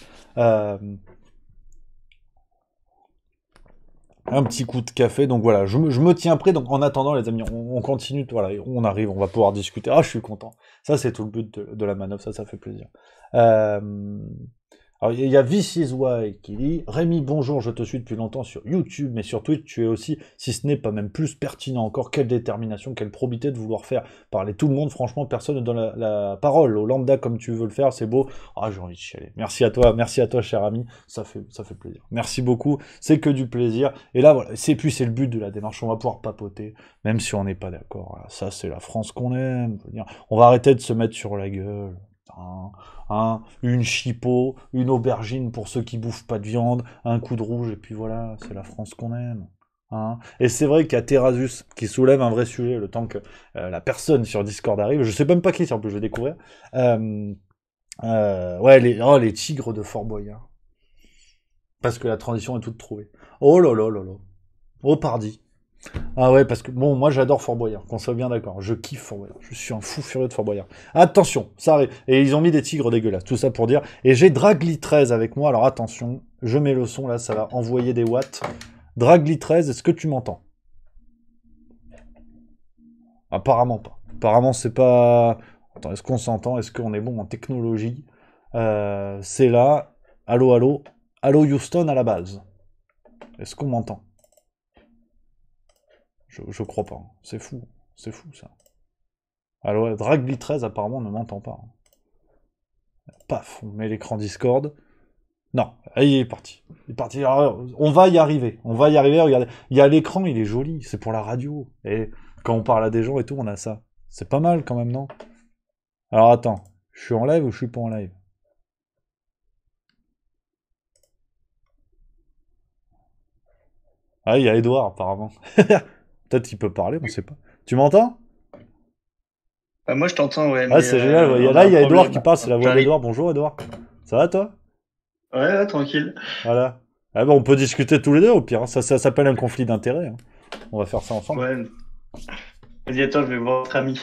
Un petit coup de café, donc voilà, je me tiens prêt, donc en attendant les amis, on continue, voilà, on arrive, on va pouvoir discuter, ah je suis content, ça c'est tout le but de la manœuvre, ça fait plaisir. Alors il y a This is Why qui dit, Rémi bonjour, je te suis depuis longtemps sur YouTube, mais sur Twitch tu es aussi, si ce n'est pas même plus pertinent encore, quelle détermination, quelle probité de vouloir faire parler tout le monde, franchement personne ne donne la parole, au lambda comme tu veux le faire, c'est beau, ah j'ai envie de chialer, merci à toi cher ami, ça fait plaisir, merci beaucoup, c'est que du plaisir, et là voilà, c'est le but de la démarche, on va pouvoir papoter, même si on n'est pas d'accord, voilà, ça c'est la France qu'on aime, on va arrêter de se mettre sur la gueule, une chipot, une aubergine pour ceux qui bouffent pas de viande, un coup de rouge, et puis voilà, c'est la France qu'on aime. Et c'est vrai qu'il y a Terrasus qui soulève un vrai sujet, le temps que la personne sur Discord arrive, je sais même pas qui c'est, en plus je vais découvrir. Ouais, les tigres de Fort Boyard. Parce que la transition est toute trouvée. Oh là là là là. Oh pardi. Ah ouais, parce que, bon, moi j'adore Fort Boyard, qu'on soit bien d'accord, je kiffe Fort Boyard, je suis un fou furieux de Fort Boyard. Attention, ça arrive, et ils ont mis des tigres dégueulasses, tout ça pour dire, et j'ai Dragly 13 avec moi, alors attention, je mets le son là, ça va envoyer des watts. Dragly 13, est-ce que tu m'entends? Apparemment pas, apparemment c'est pas... Attends, est-ce qu'on s'entend? Est-ce qu'on est bon en technologie? C'est là, allô Houston à la base. Est-ce qu'on m'entend? Je crois pas. C'est fou ça. Alors, Dragly 13 apparemment ne m'entend pas. Paf, on met l'écran Discord. Non, il est parti. Alors, on va y arriver, regardez. Il y a l'écran, il est joli, c'est pour la radio. Et quand on parle à des gens et tout, on a ça. C'est pas mal quand même, non? Alors attends, je suis en live ou je suis pas en live? Ah, il y a Edouard apparemment. Peut-être qu'il peut parler, on sait pas. Tu m'entends? Moi je t'entends, ouais. Ah, c'est génial, ouais. Là il y a Edouard qui parle, c'est la voix d'Edouard. Bonjour Edouard. Ça va toi? Ouais, tranquille. Voilà. Ah bah on peut discuter tous les deux au pire, hein. Ça s'appelle un conflit d'intérêts. Hein. On va faire ça ensemble. Ouais. Vas-y, attends, je vais voir votre ami.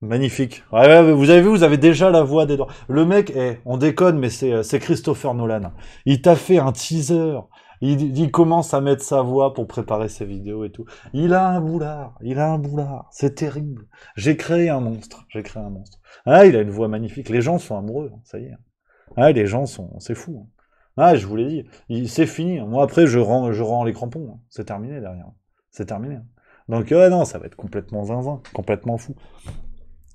Magnifique. Ouais, vous avez vu, vous avez déjà la voix d'Edouard. Le mec, on déconne, mais c'est Christopher Nolan. Il t'a fait un teaser. Il commence à mettre sa voix pour préparer ses vidéos et tout. Il a un boulard. C'est terrible. J'ai créé un monstre. Ah, il a une voix magnifique. Les gens sont amoureux, hein, ça y est. Ah, les gens sont... C'est fou. Hein. Ah, je vous l'ai dit. C'est fini. Moi, après, je rends les crampons. Hein. C'est terminé, derrière. C'est terminé. Hein. Donc, non, ça va être complètement zinzin. Complètement fou.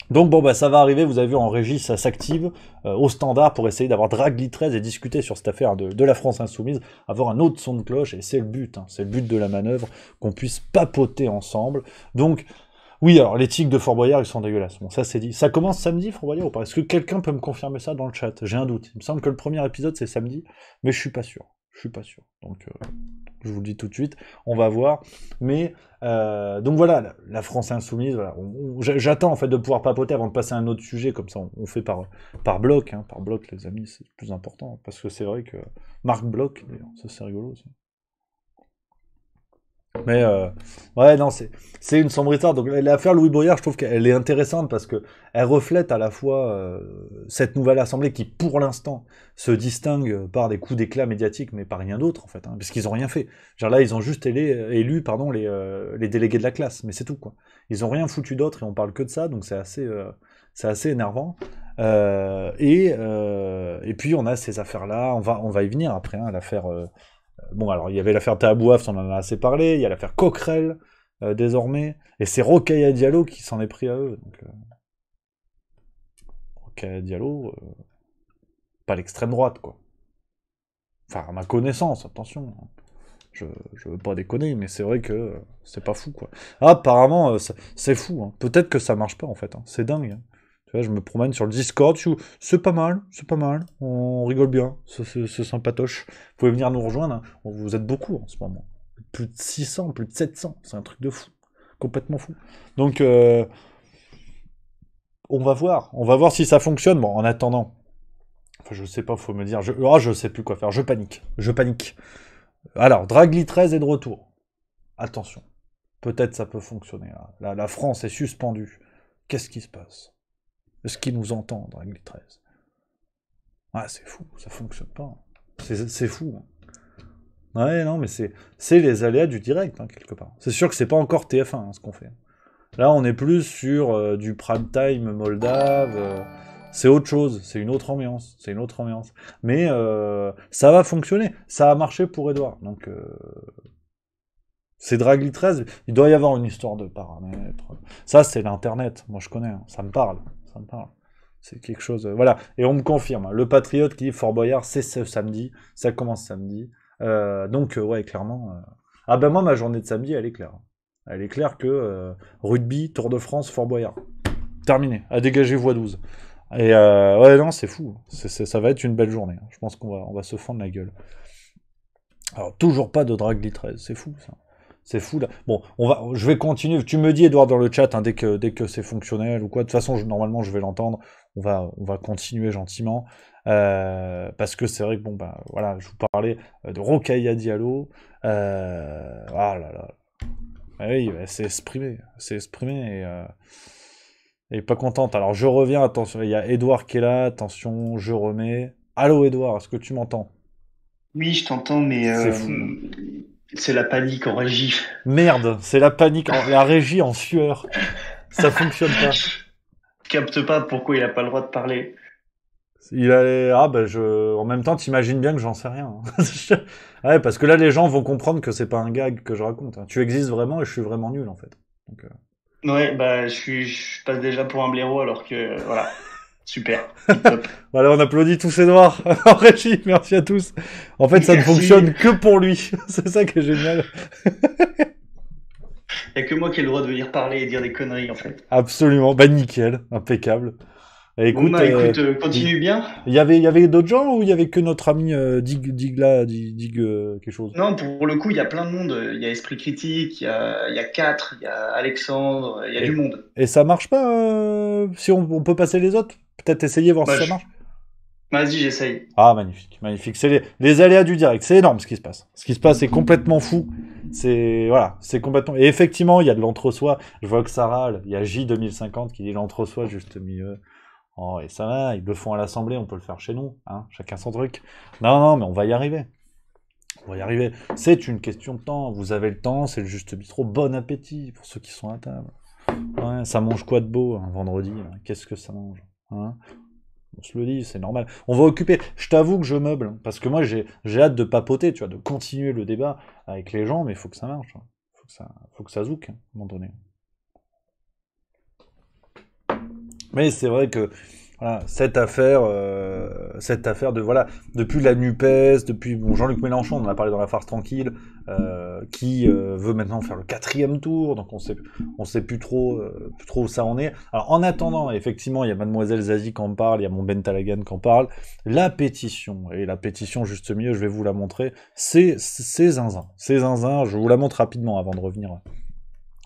Donc bon, ça va arriver, vous avez vu en régie, ça s'active au standard pour essayer d'avoir Dragly 13 et discuter sur cette affaire de la France Insoumise, avoir un autre son de cloche, et c'est le but, hein, c'est le but de la manœuvre, qu'on puisse papoter ensemble. Donc, oui, alors les tigres de Fort Boyard, ils sont dégueulasses. Bon, ça c'est dit. Ça commence samedi, Fort Boyard, ou pas? Est-ce que quelqu'un peut me confirmer ça dans le chat? J'ai un doute. Il me semble que le premier épisode c'est samedi, mais je suis pas sûr. Donc, je vous le dis tout de suite, on va voir. Mais, donc voilà, la France Insoumise, voilà. J'attends en fait de pouvoir papoter avant de passer à un autre sujet, comme ça on fait par bloc, hein, par bloc les amis, c'est le plus important, parce que c'est vrai que Marc Bloch, d'ailleurs, ça c'est rigolo aussi. Mais ouais, non, c'est une sombre histoire. Donc l'affaire Louis Boyard, je trouve qu'elle est intéressante parce que elle reflète à la fois cette nouvelle assemblée qui, pour l'instant, se distingue par des coups d'éclat médiatiques, mais par rien d'autre en fait, hein, parce qu'ils ont rien fait. Genre là, ils ont juste élu les délégués de la classe, mais c'est tout quoi. Ils ont rien foutu d'autre et on parle que de ça, donc c'est assez énervant. Et puis on a ces affaires-là, on va y venir après, hein, l'affaire Bon, alors, il y avait l'affaire Tahabouaf, on en a assez parlé, il y a l'affaire Coquerel, désormais, et c'est Rokhaya Diallo qui s'en est pris à eux. Donc, Rokhaya Diallo, pas l'extrême droite, quoi. Enfin, à ma connaissance, attention. Je veux pas déconner, mais c'est vrai que c'est pas fou, quoi. Ah, apparemment, c'est fou, hein. Peut-être que ça marche pas, en fait, hein. C'est dingue, hein. Tu vois, je me promène sur le Discord, c'est pas mal, on rigole bien, c'est sympatoche. Vous pouvez venir nous rejoindre, hein. Vous êtes beaucoup en ce moment. Plus de 600, plus de 700, c'est un truc de fou. Complètement fou. Donc, on va voir si ça fonctionne. Bon, en attendant, enfin, je sais pas, faut me dire, je sais plus quoi faire, je panique. Alors, Dragly 13 est de retour. Attention, peut-être ça peut fonctionner. Là, la France est suspendue. Qu'est-ce qui se passe? Est-ce qu'il nous entend, Dragly 13? Ah, c'est fou, ça fonctionne pas. C'est fou. Hein. Ouais, non, mais c'est les aléas du direct, hein, quelque part. C'est sûr que c'est pas encore TF1, hein, ce qu'on fait. Là, on est plus sur du prime time moldave. C'est autre chose, c'est une autre ambiance. Mais ça va fonctionner. Ça a marché pour Edouard. Donc, c'est Dragly 13. Il doit y avoir une histoire de paramètres. Ça, c'est l'Internet. Moi, je connais. Hein. Ça me parle. C'est quelque chose... voilà. Et on me confirme. Hein. Le Patriote qui dit Fort Boyard, c'est ce samedi. Ça commence samedi. Donc, ouais, clairement... Ah ben moi, ma journée de samedi, elle est claire. Elle est claire que rugby, Tour de France, Fort Boyard. Terminé. À dégager voie 12. Et ouais, non, c'est fou. Ça va être une belle journée. Je pense qu'on va se fendre la gueule. Alors, toujours pas de Dragly 13. C'est fou, ça. C'est fou, là. Bon, je vais continuer. Tu me dis, Edouard, dans le chat, hein, dès que c'est fonctionnel ou quoi. De toute façon, normalement, je vais l'entendre. On va continuer gentiment. Parce que c'est vrai que, bon, bah, voilà, je vous parlais de Rokhaya Diallo. Ah là là. Oui, bah, c'est exprimé et pas contente. Alors je reviens, attention, il y a Edouard qui est là, attention, je remets. Allô Edouard, est-ce que tu m'entends? Oui, je t'entends, mais C'est fou. c'est la panique en régie. Merde, c'est la panique, la régie en sueur. Ça fonctionne pas. Je capte pas pourquoi il a pas le droit de parler. En même temps, t'imagines bien que j'en sais rien. Ouais, parce que là, les gens vont comprendre que c'est pas un gag que je raconte. Hein. Tu existes vraiment et je suis vraiment nul, en fait. Donc, Ouais, bah je passe déjà pour un blaireau alors que voilà, super, tip top. Voilà, on applaudit tous Edouard en régie, merci à tous. En fait, ça ne Merci. fonctionne que pour lui. C'est ça qui est génial. Y a que moi qui ai le droit de venir parler et dire des conneries en fait. Absolument, bah nickel, impeccable. Et Bon bah écoute, continue bien. Il y avait d'autres gens ou il y avait que notre ami Dig quelque chose? Non, pour le coup, il y a plein de monde. Il y a Esprit Critique, il y a 4, il y a Alexandre, il y a du monde. Et ça marche pas si on peut passer les autres? Peut-être essayer, voir Bah, si ça marche? Vas-y, j'essaye. Ah, magnifique, magnifique. C'est les aléas du direct. C'est énorme ce qui se passe. Ce qui se passe est complètement fou. C'est complètement. Et effectivement, il y a de l'entre-soi. Je vois que ça râle. Il y a J2050 qui dit l'entre-soi juste au milieu. Oh, et ça va, ils le font à l'Assemblée, on peut le faire chez nous, hein, chacun son truc. Non, mais on va y arriver. C'est une question de temps. Vous avez le temps, c'est le juste bistrot. Bon appétit pour ceux qui sont à table. Ouais, ça mange quoi de beau un vendredi? Qu'est-ce que ça mange, hein? On se le dit, c'est normal. On va occuper. Je t'avoue que je meuble, parce que moi j'ai hâte de papoter, tu vois, de continuer le débat avec les gens, mais il faut que ça marche. Hein. Faut que ça zouk, hein, à un moment donné. Mais c'est vrai que voilà, cette affaire de voilà, depuis la Nupes, depuis Jean-Luc Mélenchon, on en a parlé dans la farce tranquille, qui veut maintenant faire le 4e tour, donc on sait plus trop où ça en est. Alors en attendant, effectivement, il y a Mademoiselle Zazie qui en parle, il y a mon Ben Talagan qui en parle. La pétition juste milieu, je vais vous la montrer. C'est zinzin, je vous la montre rapidement avant de revenir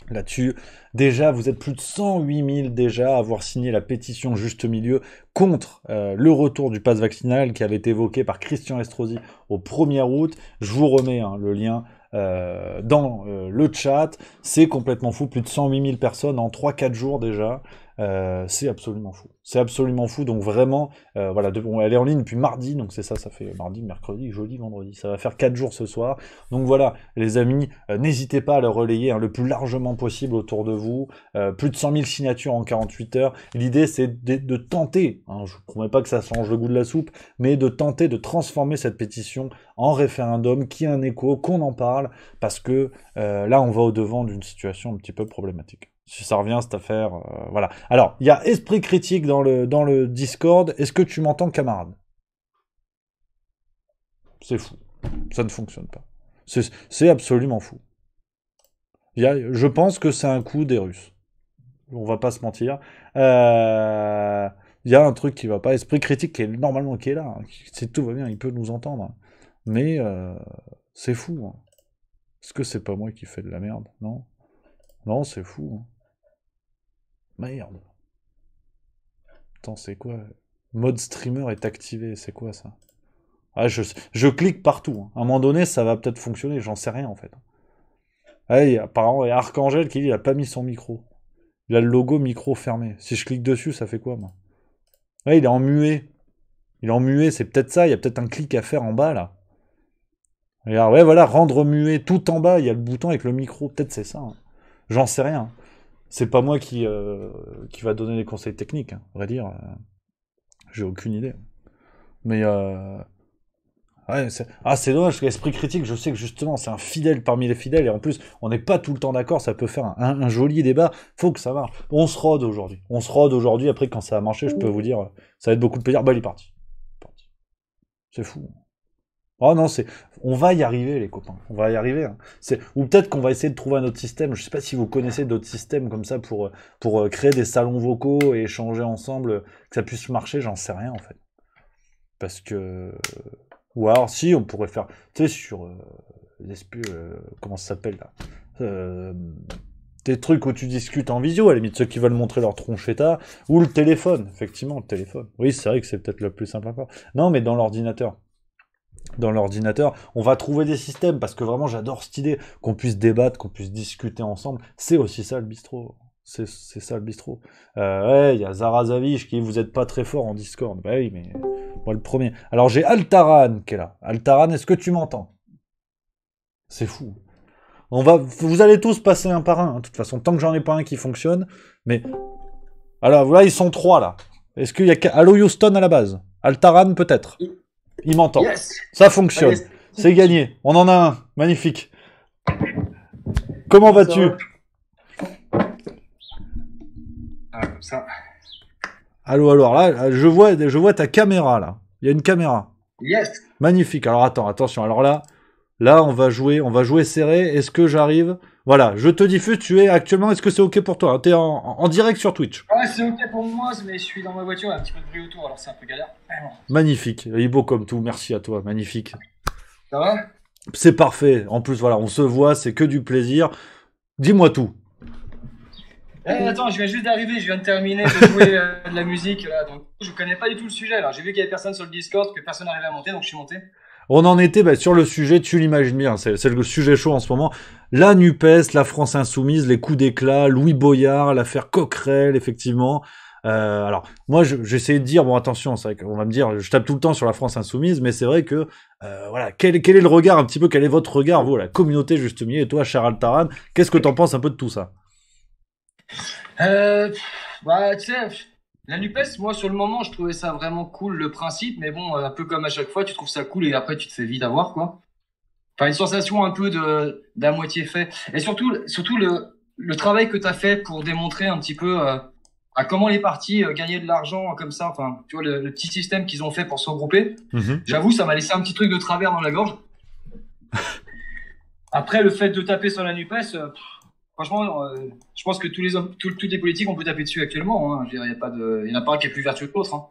là-dessus. Déjà, vous êtes plus de 108 000 déjà à avoir signé la pétition Juste Milieu contre le retour du pass vaccinal qui avait été évoqué par Christian Estrosi au 1er août. Je vous remets le lien dans le chat. C'est complètement fou. Plus de 108 000 personnes en 3-4 jours déjà. c'est absolument fou. C'est absolument fou. Donc vraiment, voilà, elle est en ligne depuis mardi, donc c'est ça, ça fait mardi, mercredi, jeudi, vendredi. Ça va faire 4 jours ce soir. Donc voilà, les amis, n'hésitez pas à le relayer le plus largement possible autour de vous. Plus de 100 000 signatures en 48 heures. L'idée, c'est de tenter, je ne promets pas que ça change le goût de la soupe, mais de tenter de transformer cette pétition en référendum, qui a un écho, qu'on en parle, parce que là, on va au-devant d'une situation un petit peu problématique. Si ça revient, cette affaire, voilà. Alors, il y a Esprit Critique dans le Discord. Est-ce que tu m'entends, camarade? C'est fou. Ça ne fonctionne pas. C'est absolument fou. Je pense que c'est un coup des Russes. On va pas se mentir. Il y a un truc qui va pas. Esprit Critique qui est normalement qui est là. Tout va bien, il peut nous entendre. Mais c'est fou. Est-ce que c'est pas moi qui fais de la merde? Non. Non, c'est fou. Merde. Attends, c'est quoi? Mode streamer est activé, c'est quoi ça? Ah, je clique partout. À un moment donné, ça va peut-être fonctionner, j'en sais rien en fait. Apparemment, il y a Archangel qui dit qu'il a pas mis son micro. Il a le logo micro fermé. Si je clique dessus, ça fait quoi, moi? Il est en muet. Il est en muet, c'est peut-être ça, il y a peut-être un clic à faire en bas là. Regarde, voilà, rendre muet, tout en bas, il y a le bouton avec le micro, peut-être c'est ça. J'en sais rien. C'est pas moi qui va donner les conseils techniques, à vrai dire. J'ai aucune idée. Mais c'est dommage, parce qu'Esprit Critique, je sais que justement, c'est un fidèle parmi les fidèles, et en plus, on n'est pas tout le temps d'accord, ça peut faire un joli débat, faut que ça marche. On se rôde aujourd'hui, après quand ça a marché, je peux vous dire, ça va être beaucoup de plaisir. Il est parti. C'est fou. Oh non, on va y arriver, les copains. On va y arriver. Ou peut-être qu'on va essayer de trouver un autre système. Je sais pas si vous connaissez d'autres systèmes comme ça pour créer des salons vocaux et échanger ensemble, que ça puisse marcher. J'en sais rien en fait. Parce que, ou alors si on pourrait faire, tu sais, sur comment ça s'appelle là, des trucs où tu discutes en visio, à la limite ceux qui veulent montrer leur tronchetta, ou le téléphone. Effectivement, le téléphone. Oui, c'est vrai que c'est peut-être le plus simple encore. Non, mais dans l'ordinateur. On va trouver des systèmes, parce que vraiment j'adore cette idée, qu'on puisse débattre, qu'on puisse discuter ensemble, c'est aussi ça le bistrot. C'est ça le bistrot. Il y a Zarazavich qui dit vous êtes pas très fort en Discord. Bah oui, mais moi le premier. Alors j'ai Altaran qui est là. Altaran, est-ce que tu m'entends? C'est fou. Vous allez tous passer un par un, de toute façon, tant que j'en ai pas un qui fonctionne. Mais alors voilà, ils sont 3 là. Est-ce qu'il y a Allo Houston à la base? Altaran peut-être. Il m'entend. Yes. Ça fonctionne. Allez, c'est gagné. On en a un. Magnifique. Comment vas-tu? Comme ça. Allô, alors là, je vois ta caméra là. Il y a une caméra. Yes. Magnifique. Alors attention. Alors là, on va jouer serré. Est-ce que j'arrive? Voilà, je te diffuse. Tu es actuellement. Est-ce que c'est ok pour toi? T'es en direct sur Twitch. Ouais, c'est ok pour moi, mais je suis dans ma voiture, il y a un petit peu de bruit autour, alors c'est un peu galère. Magnifique. Il est beau comme tout. Merci à toi. Magnifique. Ça va? C'est parfait. En plus, voilà, on se voit. C'est que du plaisir. Dis-moi tout. Attends, je viens juste d'arriver, je viens de terminer de jouer de la musique là, donc je connais pas du tout le sujet. Alors j'ai vu qu'il y avait personne sur le Discord, que personne n'arrivait à monter, donc je suis monté. On en était sur le sujet, tu l'imagines bien, c'est le sujet chaud en ce moment. La NUPES, la France Insoumise, les coups d'éclat, Louis Boyard, l'affaire Coquerel, effectivement. Alors, moi, j'essayais de dire, bon, attention, c'est vrai qu'on va me dire, je tape tout le temps sur la France Insoumise, mais c'est vrai que, voilà, quel est le regard, un petit peu, quel est votre regard, vous, la communauté juste milieu, et toi, cher Altaran, qu'est-ce que t'en penses un peu de tout ça? Tu sais, la NUPES, moi, sur le moment, je trouvais ça vraiment cool, le principe, mais bon, un peu comme à chaque fois, tu trouves ça cool et après, tu te fais vite avoir, quoi. Enfin, une sensation un peu d'à moitié fait. Et surtout le travail que tu as fait pour démontrer un petit peu à comment les partis gagnaient de l'argent comme ça, enfin, tu vois, le petit système qu'ils ont fait pour se regrouper. J'avoue, ça m'a laissé un petit truc de travers dans la gorge. Après, le fait de taper sur la NUPES, franchement, je pense que toutes les politiques, on peut taper dessus actuellement. Hein. Il y en a pas un qui est plus vertueux que l'autre. Hein.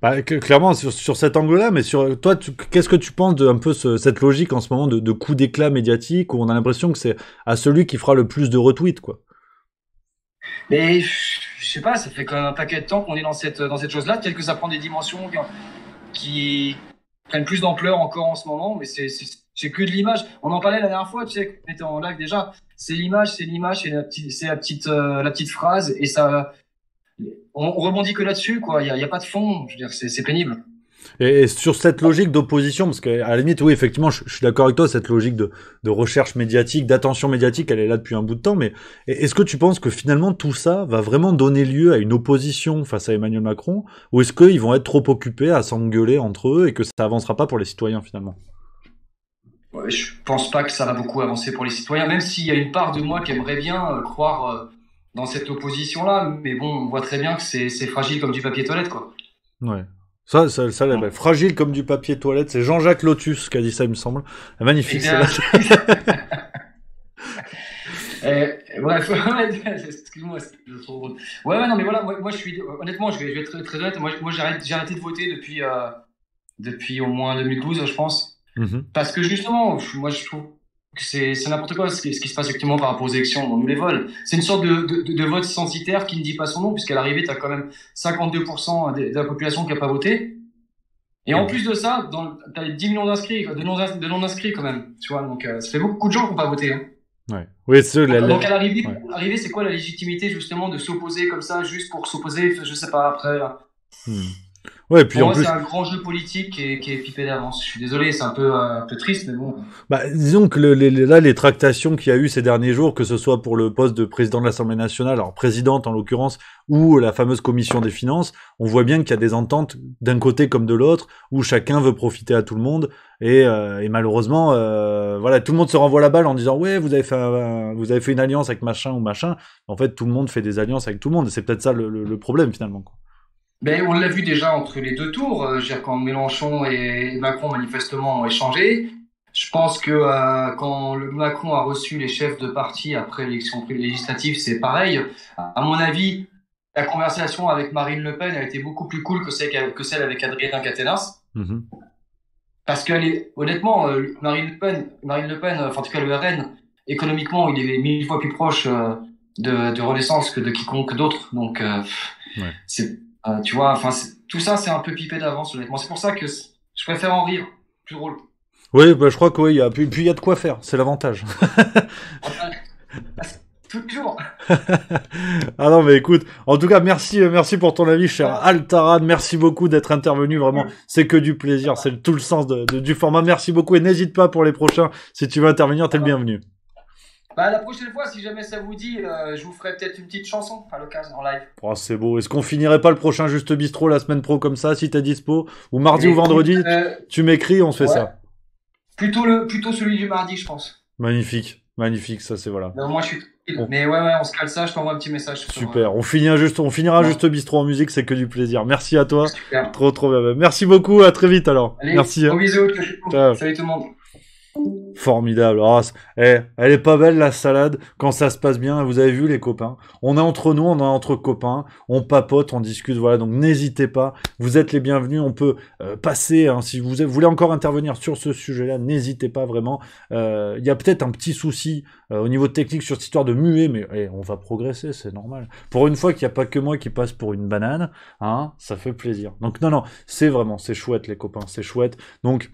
Bah, clairement, sur cet angle-là, mais sur toi, qu'est-ce que tu penses de un peu cette logique en ce moment de coup d'éclat médiatique où on a l'impression que c'est à celui qui fera le plus de retweets, quoi? Mais je sais pas, ça fait quand même un paquet de temps qu'on est dans cette chose-là. Peut-être que ça prend des dimensions qui prennent plus d'ampleur encore en ce moment, mais c'est que de l'image. On en parlait la dernière fois, tu sais, on était en live déjà. C'est l'image, c'est la petite phrase et ça. on rebondit que là-dessus, quoi. Il y a pas de fond. Je veux dire, c'est pénible. Et sur cette logique d'opposition, parce qu'à la limite, oui, effectivement, je suis d'accord avec toi, cette logique de recherche médiatique, d'attention médiatique, elle est là depuis un bout de temps, mais est-ce que tu penses que finalement tout ça va vraiment donner lieu à une opposition face à Emmanuel Macron, ou est-ce qu'ils vont être trop occupés à s'engueuler entre eux et que ça avancera pas pour les citoyens finalement? Ouais, je pense pas que ça va beaucoup avancer pour les citoyens, même s'il y a une part de moi qui aimerait bien croire dans cette opposition-là, mais bon, on voit très bien que c'est fragile comme du papier toilette, quoi. Ouais. Ça, fragile comme du papier toilette, c'est Jean-Jacques Lotus qui a dit ça, il me semble. Magnifique, c'est là. Bref, excuse-moi, c'est trop drôle. Ouais, non, mais voilà, moi je suis, honnêtement, je vais être très, très honnête, moi j'ai arrêté de voter depuis au moins 2012, je pense. Parce que justement, moi je trouve que c'est n'importe quoi ce qui se passe actuellement par rapport aux élections, on nous les vole. C'est une sorte de vote censitaire qui ne dit pas son nom, puisqu'à l'arrivée, t'as quand même 52% de la population qui a pas voté. Et en plus de ça, t'as 10 millions d'inscrits, de non-inscrits quand même, tu vois, donc ça fait beaucoup de gens qui n'ont pas voté. Hein. Ouais. Oui, c'est donc à l'arrivée, c'est quoi la légitimité justement de s'opposer comme ça, juste pour s'opposer, je sais pas, après... Ouais, puis pour en moi, plus, c'est un grand jeu politique qui est pipé d'avance. Je suis désolé, c'est un peu triste, mais bon. bah, disons que là, les tractations qu'il y a eu ces derniers jours, que ce soit pour le poste de président de l'Assemblée nationale, alors présidente en l'occurrence, ou la fameuse commission des finances, on voit bien qu'il y a des ententes d'un côté comme de l'autre, où chacun veut profiter à tout le monde, et malheureusement, voilà, tout le monde se renvoie la balle en disant ouais, vous avez fait une alliance avec machin ou machin. En fait, tout le monde fait des alliances avec tout le monde, et c'est peut-être ça le problème finalement, quoi. Ben, on l'a vu déjà entre les deux tours, je veux dire, quand Mélenchon et Macron manifestement ont échangé. Je pense que quand Macron a reçu les chefs de parti après l'élection législative, c'est pareil. À mon avis, la conversation avec Marine Le Pen a été beaucoup plus cool que celle avec Adrien Quatennens. Parce qu'elle est, honnêtement, Marine Le Pen, enfin, en tout cas le RN, économiquement, il est 1000 fois plus proche de Renaissance que de quiconque d'autre. Donc, c'est... tu vois, enfin, tout ça, c'est un peu pipé d'avance, honnêtement. C'est pour ça que je préfère en rire. Plus drôle. Oui, bah, je crois que oui, puis il y a de quoi faire, c'est l'avantage. Toujours. Ah non, mais écoute, en tout cas, merci pour ton avis, cher Altarad. Merci beaucoup d'être intervenu, vraiment. C'est que du plaisir, c'est tout le sens du format. Merci beaucoup et n'hésite pas pour les prochains. Si tu veux intervenir, t'es le bienvenu. Bah, la prochaine fois, si jamais ça vous dit, je vous ferai peut-être une petite chanson à l'occasion en live. Oh, c'est beau. Est-ce qu'on finirait pas le prochain Juste Bistrot la semaine pro comme ça, si t'es dispo? Ou mardi ou vendredi, tu m'écris, on se fait ça. Plutôt celui du mardi, je pense. Magnifique, ça c'est voilà. Moi, je suis... Mais ouais, on se cale ça, je t'envoie un petit message. Super, on finira Juste Bistrot en musique, c'est que du plaisir. Merci à toi. Super. Trop bien. Merci beaucoup, à très vite alors. Allez, merci. Gros bisous. Ciao. Salut tout le monde. Formidable. Oh, elle est pas belle la salade quand ça se passe bien. Vous avez vu les copains. On est entre nous, on est entre copains. On papote, on discute. Voilà. Donc n'hésitez pas. Vous êtes les bienvenus. On peut passer. Hein, si vous voulez encore intervenir sur ce sujet-là, n'hésitez pas vraiment. Il y a peut-être un petit souci au niveau technique sur cette histoire de muet, mais on va progresser, c'est normal. Pour une fois qu'il n'y a pas que moi qui passe pour une banane, hein, ça fait plaisir. Donc non, c'est chouette les copains, c'est chouette. Donc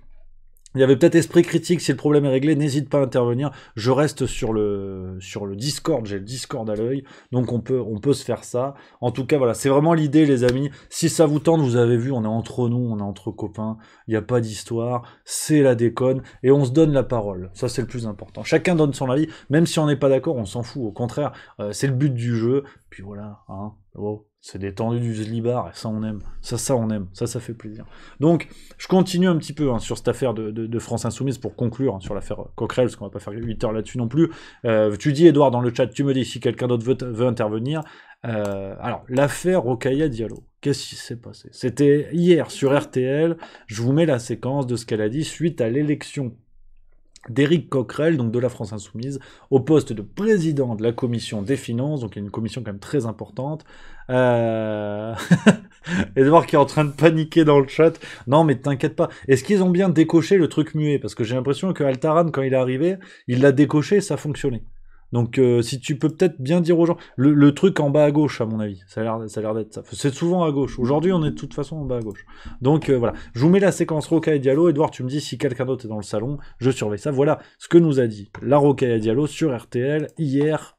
il y avait peut-être esprit critique, si le problème est réglé, n'hésite pas à intervenir. Je reste sur le Discord, j'ai le Discord à l'œil, donc on peut se faire ça. En tout cas, voilà, c'est vraiment l'idée, les amis. Si ça vous tente, vous avez vu, on est entre nous, on est entre copains, il n'y a pas d'histoire, c'est la déconne, et on se donne la parole. Ça, c'est le plus important. Chacun donne son avis, même si on n'est pas d'accord, on s'en fout. Au contraire, c'est le but du jeu. Puis voilà, hein, c'est détendu du Zlibar, et ça on aime, ça on aime, ça fait plaisir. Donc, je continue un petit peu sur cette affaire de France Insoumise pour conclure sur l'affaire Coquerel, parce qu'on va pas faire 8 heures là-dessus non plus. Tu dis, Edouard, dans le chat, tu me dis si quelqu'un d'autre veut intervenir. Alors, l'affaire Rokhaya Diallo, qu'est-ce qui s'est passé? C'était hier sur RTL, je vous mets la séquence de ce qu'elle a dit suite à l'élection d'Éric Coquerel, donc de la France Insoumise, au poste de président de la commission des finances, donc il y a une commission quand même très importante. Edouard qui est en train de paniquer dans le chat. Non, mais t'inquiète pas. Est-ce qu'ils ont bien décoché le truc muet? Parce que j'ai l'impression que Altaran, quand il est arrivé, il l'a décoché et ça fonctionnait. Donc si tu peux peut-être bien dire aux gens, le truc en bas à gauche à mon avis, ça a l'air d'être ça. C'est souvent à gauche. Aujourd'hui on est de toute façon en bas à gauche. Donc voilà, je vous mets la séquence Rokhaya Diallo. Edouard, tu me dis si quelqu'un d'autre est dans le salon, je surveille ça. Voilà ce que nous a dit la Rokhaya Diallo sur RTL hier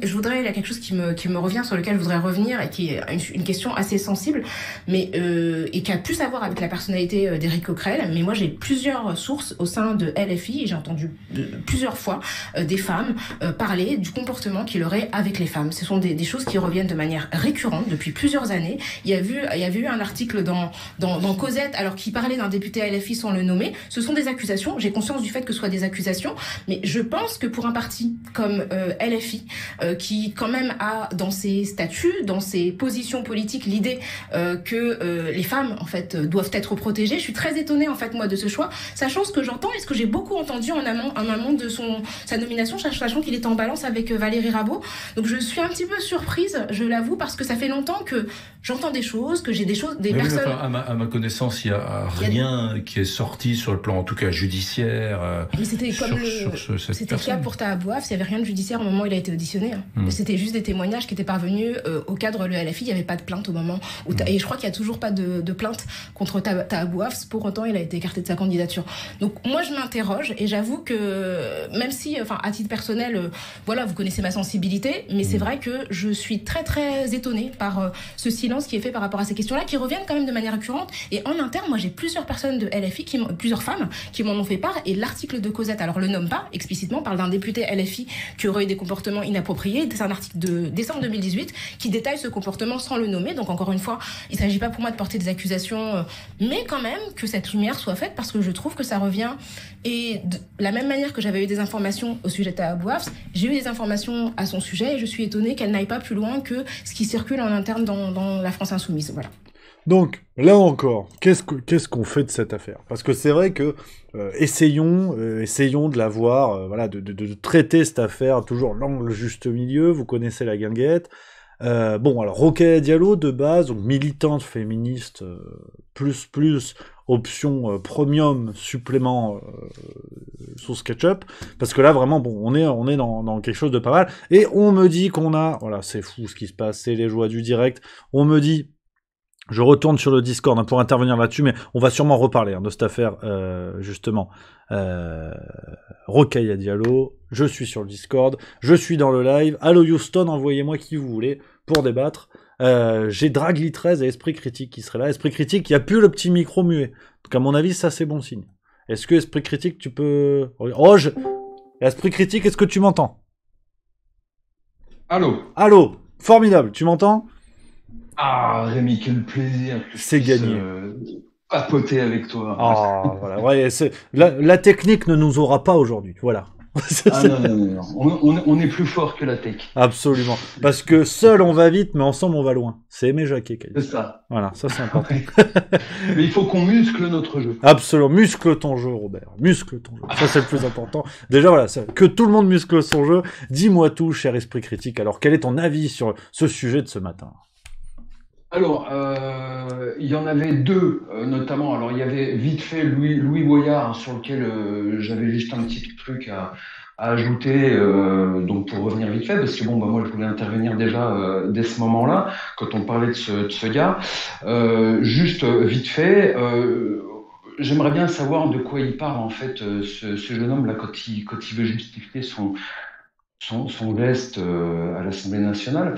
Je voudrais, il y a quelque chose qui me revient, sur lequel je voudrais revenir, et qui est une question assez sensible, mais et qui a plus à voir avec la personnalité d'Éric Coquerel. Mais moi, j'ai plusieurs sources au sein de LFI, et j'ai entendu plusieurs fois des femmes parler du comportement qu'il aurait avec les femmes. Ce sont des choses qui reviennent de manière récurrente depuis plusieurs années. Il y avait eu un article dans Cosette, alors qui parlait d'un député LFI sans le nommer. Ce sont des accusations. J'ai conscience du fait que ce soit des accusations, mais je pense que pour un parti comme LFI, qui quand même a dans ses statuts, dans ses positions politiques, l'idée que les femmes en fait doivent être protégées. Je suis très étonnée en fait moi de ce choix, sachant ce que j'entends et ce que j'ai beaucoup entendu en amont de sa nomination, sachant qu'il était en balance avec Valérie Rabault. Donc je suis un petit peu surprise, je l'avoue, parce que ça fait longtemps que j'entends des choses, que j'ai des personnes. Enfin, à ma connaissance, il y a rien qui est sorti sur le plan, en tout cas judiciaire. Mais c'était comme c'était le cas pour Taha Bouaf, il n'y avait rien de judiciaire au moment où il a été auditionné. C'était juste des témoignages qui étaient parvenus au cadre de LFI. Il n'y avait pas de plainte au moment où et je crois qu'il n'y a toujours pas de plainte contre Taha Bouaf. Pour autant, il a été écarté de sa candidature. Donc moi, je m'interroge, et j'avoue que même si, enfin, à titre personnel, voilà, vous connaissez ma sensibilité, mais c'est vrai que je suis très très étonnée par ce silence qui est fait par rapport à ces questions-là, qui reviennent quand même de manière récurrente. Et en interne, moi, j'ai plusieurs personnes de LFI, plusieurs femmes qui m'en ont fait part. Et l'article de Cosette, alors le nomme pas explicitement, parle d'un député LFI qui aurait eu des comportements inappropriés. C'est un article de décembre 2018 qui détaille ce comportement sans le nommer. Donc encore une fois, il ne s'agit pas pour moi de porter des accusations, mais quand même que cette lumière soit faite, parce que je trouve que ça revient. Et de la même manière que j'avais eu des informations au sujet de Taha Bouaf, j'ai eu des informations à son sujet, et je suis étonnée qu'elle n'aille pas plus loin que ce qui circule en interne dans la France Insoumise. Voilà. Donc, là encore, qu'est-ce qu'on fait de cette affaire? Parce que c'est vrai que essayons de la voir, voilà, de traiter cette affaire, toujours l'angle juste milieu, vous connaissez la guinguette. Bon, alors, Rokhaya Diallo, de base, donc militante féministe, plus, option premium, supplément sous SketchUp, parce que là, vraiment, bon, on est dans quelque chose de pas mal, et on me dit qu'on a, voilà, c'est fou ce qui se passe, c'est les joies du direct, on me dit, je retourne sur le Discord pour intervenir là-dessus, mais on va sûrement reparler de cette affaire, justement. Rokhaya Diallo, je suis sur le Discord, je suis dans le live. Allo Houston, envoyez-moi qui vous voulez pour débattre. J'ai Dragly13 et Esprit Critique qui seraient là. Esprit Critique, il n'y a plus le petit micro muet. Donc à mon avis, ça c'est bon signe. Est-ce que Esprit Critique, tu peux... Esprit Critique, est-ce que tu m'entends? Allô, formidable, tu m'entends? Ah, Rémi, quel plaisir. C'est gagné. Papoter avec toi. Ah, voilà. Ouais, la technique ne nous aura pas aujourd'hui. Voilà. Ah non. On est plus fort que la tech. Absolument. Parce que seul on va vite, mais ensemble on va loin. C'est Aimé Jacquet qui a dit. C'est ça. Voilà, ça c'est important. Mais il faut qu'on muscle notre jeu. Absolument. Muscle ton jeu, Robert. Muscle ton jeu. Ça c'est le plus important. Déjà voilà, que tout le monde muscle son jeu. Dis-moi tout, cher Esprit Critique. Alors, quel est ton avis sur ce sujet de ce matin? Alors, il y en avait deux, notamment. Alors, il y avait vite fait Louis Boyard, sur lequel j'avais juste un petit truc à ajouter, donc pour revenir vite fait, parce que bon, bah, moi, je voulais intervenir déjà dès ce moment-là, quand on parlait de ce gars. Juste vite fait, j'aimerais bien savoir de quoi il parle, en fait, ce jeune homme-là, quand il veut justifier son geste à l'Assemblée nationale.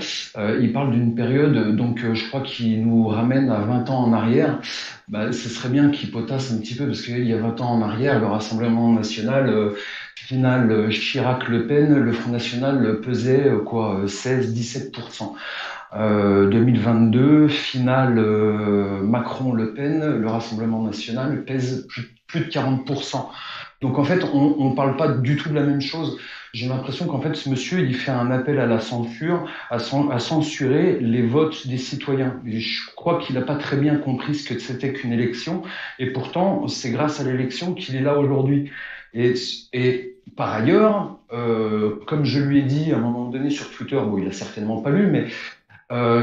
Il parle d'une période, donc je crois qu'il nous ramène à 20 ans en arrière. Bah, ce serait bien qu'il potasse un petit peu, parce qu'il y a 20 ans en arrière, le Rassemblement national, finale Chirac-Le Pen, le Front National pesait 16-17%. 2022, finale Macron-Le Pen, le Rassemblement national pèse plus de 40%. Donc en fait, on parle pas du tout de la même chose. J'ai l'impression qu'en fait, ce monsieur, il fait un appel à la censure, à censurer les votes des citoyens. Et je crois qu'il n'a pas très bien compris ce que c'était qu'une élection. Et pourtant, c'est grâce à l'élection qu'il est là aujourd'hui. Et par ailleurs, comme je lui ai dit à un moment donné sur Twitter, bon, il a certainement pas lu, mais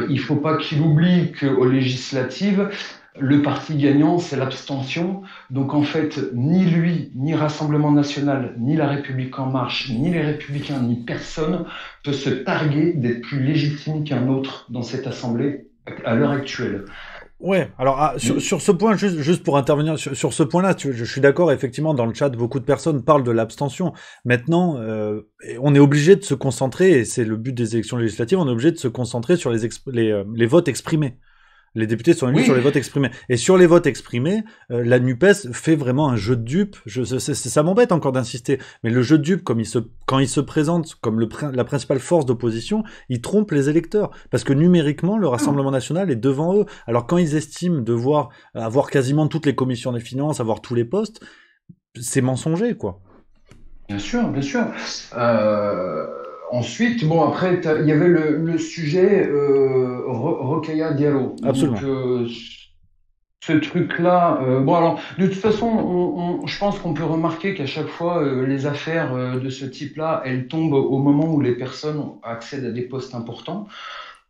il faut pas qu'il oublie qu'aux législatives, le parti gagnant, c'est l'abstention. Donc en fait, ni lui, ni Rassemblement National, ni La République En Marche, ni les Républicains, ni personne peut se targuer d'être plus légitime qu'un autre dans cette assemblée à l'heure actuelle. Ouais, alors sur ce point, juste pour intervenir sur ce point-là, je suis d'accord, effectivement, dans le chat, beaucoup de personnes parlent de l'abstention. Maintenant, on est obligé de se concentrer, et c'est le but des élections législatives, on est obligé de se concentrer sur les votes exprimés. Les députés sont élus sur les votes exprimés. Et sur les votes exprimés, la NUPES fait vraiment un jeu de dupes. Ça m'embête encore d'insister, mais le jeu de dupes, quand il se présente comme la principale force d'opposition, il trompe les électeurs. Parce que numériquement, le Rassemblement national est devant eux. Alors quand ils estiment devoir avoir quasiment toutes les commissions des finances, avoir tous les postes, c'est mensonger, quoi. Bien sûr, bien sûr. Ensuite, bon, après, il y avait le sujet Rokhaya Diallo. Absolument. Donc, ce truc-là, bon, alors, de toute façon, je pense qu'on peut remarquer qu'à chaque fois, les affaires de ce type-là, elles tombent au moment où les personnes accèdent à des postes importants.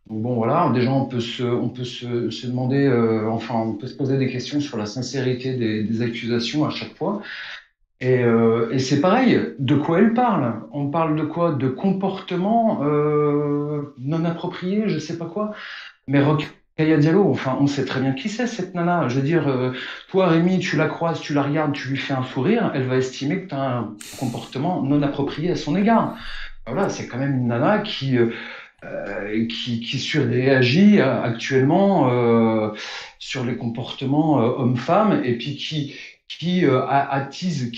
Donc, bon, voilà, déjà, on peut se demander, enfin, on peut se poser des questions sur la sincérité des accusations à chaque fois. Et c'est pareil, de quoi elle parle? On parle de quoi? De comportement non approprié, je sais pas quoi. Mais Rokhaya Diallo, enfin, on sait très bien qui c'est cette nana. Je veux dire, toi Rémi, tu la croises, tu la regardes, tu lui fais un sourire, elle va estimer que tu as un comportement non approprié à son égard. Voilà, c'est quand même une nana qui surréagit actuellement sur les comportements hommes-femmes, et puis qui attise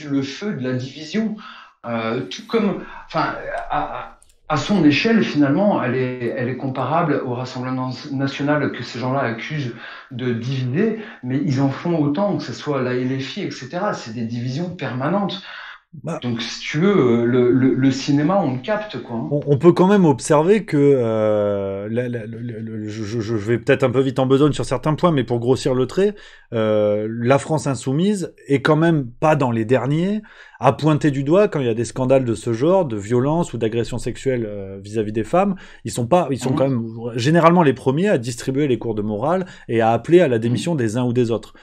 le feu de la division, tout comme, enfin, à son échelle, finalement, elle est comparable au Rassemblement national que ces gens-là accusent de diviser, mais ils en font autant, que ce soit la LFI, etc. C'est des divisions permanentes. Donc, si tu veux, le cinéma, on le capte, quoi. On peut quand même observer que je vais peut-être un peu vite en besogne sur certains points, mais pour grossir le trait, la France insoumise est quand même pas dans les derniers à pointer du doigt quand il y a des scandales de ce genre, de violence ou d'agression sexuelle vis-à-vis des femmes. Ils sont quand même généralement les premiers à distribuer les cours de morale et à appeler à la démission des uns ou des autres.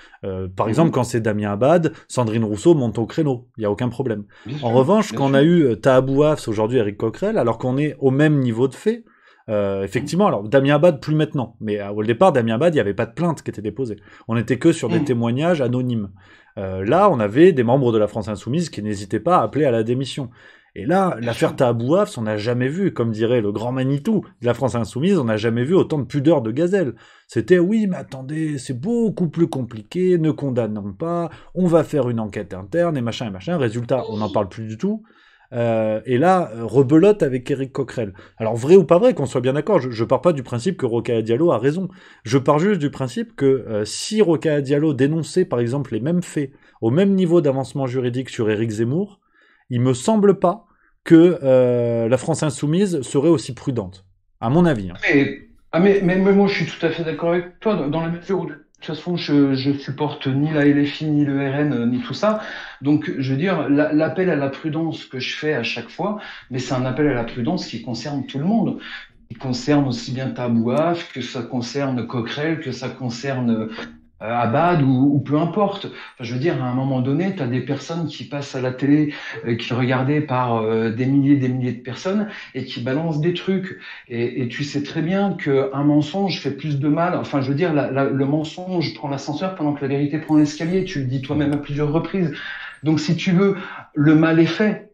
Par exemple, quand c'est Damien Abad, Sandrine Rousseau monte au créneau, il y a aucun problème. En revanche, quand on a eu Taha Bouafs, aujourd'hui Éric Coquerel, alors qu'on est au même niveau de fait, effectivement, alors Damien Abad plus maintenant, mais au départ, Damien Abad, il n'y avait pas de plainte qui était déposée. On n'était que sur des témoignages anonymes. Là, on avait des membres de la France Insoumise qui n'hésitaient pas à appeler à la démission. Et là, l'affaire Taha Bouafs, on n'a jamais vu, comme dirait le grand Manitou de la France Insoumise, on n'a jamais vu autant de pudeur de gazelle. C'était, oui, mais attendez, c'est beaucoup plus compliqué, ne condamnons pas, on va faire une enquête interne, et machin, résultat, on n'en parle plus du tout. Et là, rebelote avec Éric Coquerel. Alors, vrai ou pas vrai, qu'on soit bien d'accord, je pars pas du principe que Rokhaya Diallo a raison. Je pars juste du principe que si Rokhaya Diallo dénonçait, par exemple, les mêmes faits, au même niveau d'avancement juridique sur Éric Zemmour, il me semble pas que la France Insoumise serait aussi prudente, à mon avis. Mais moi, je suis tout à fait d'accord avec toi, dans la mesure où, de toute façon, je supporte ni la LFI, ni le RN, ni tout ça. Donc, je veux dire, l'appel à la prudence que je fais à chaque fois, mais c'est un appel à la prudence qui concerne tout le monde. Il concerne aussi bien Taha Bouafs, que ça concerne Coquerel, que ça concerne Abad ou peu importe. Enfin, je veux dire, à un moment donné, tu as des personnes qui passent à la télé, qui sont regardées par des milliers de personnes et qui balancent des trucs. Et tu sais très bien qu'un mensonge fait plus de mal. Enfin, je veux dire, le mensonge prend l'ascenseur pendant que la vérité prend l'escalier. Tu le dis toi-même à plusieurs reprises. Donc, si tu veux, le mal est fait.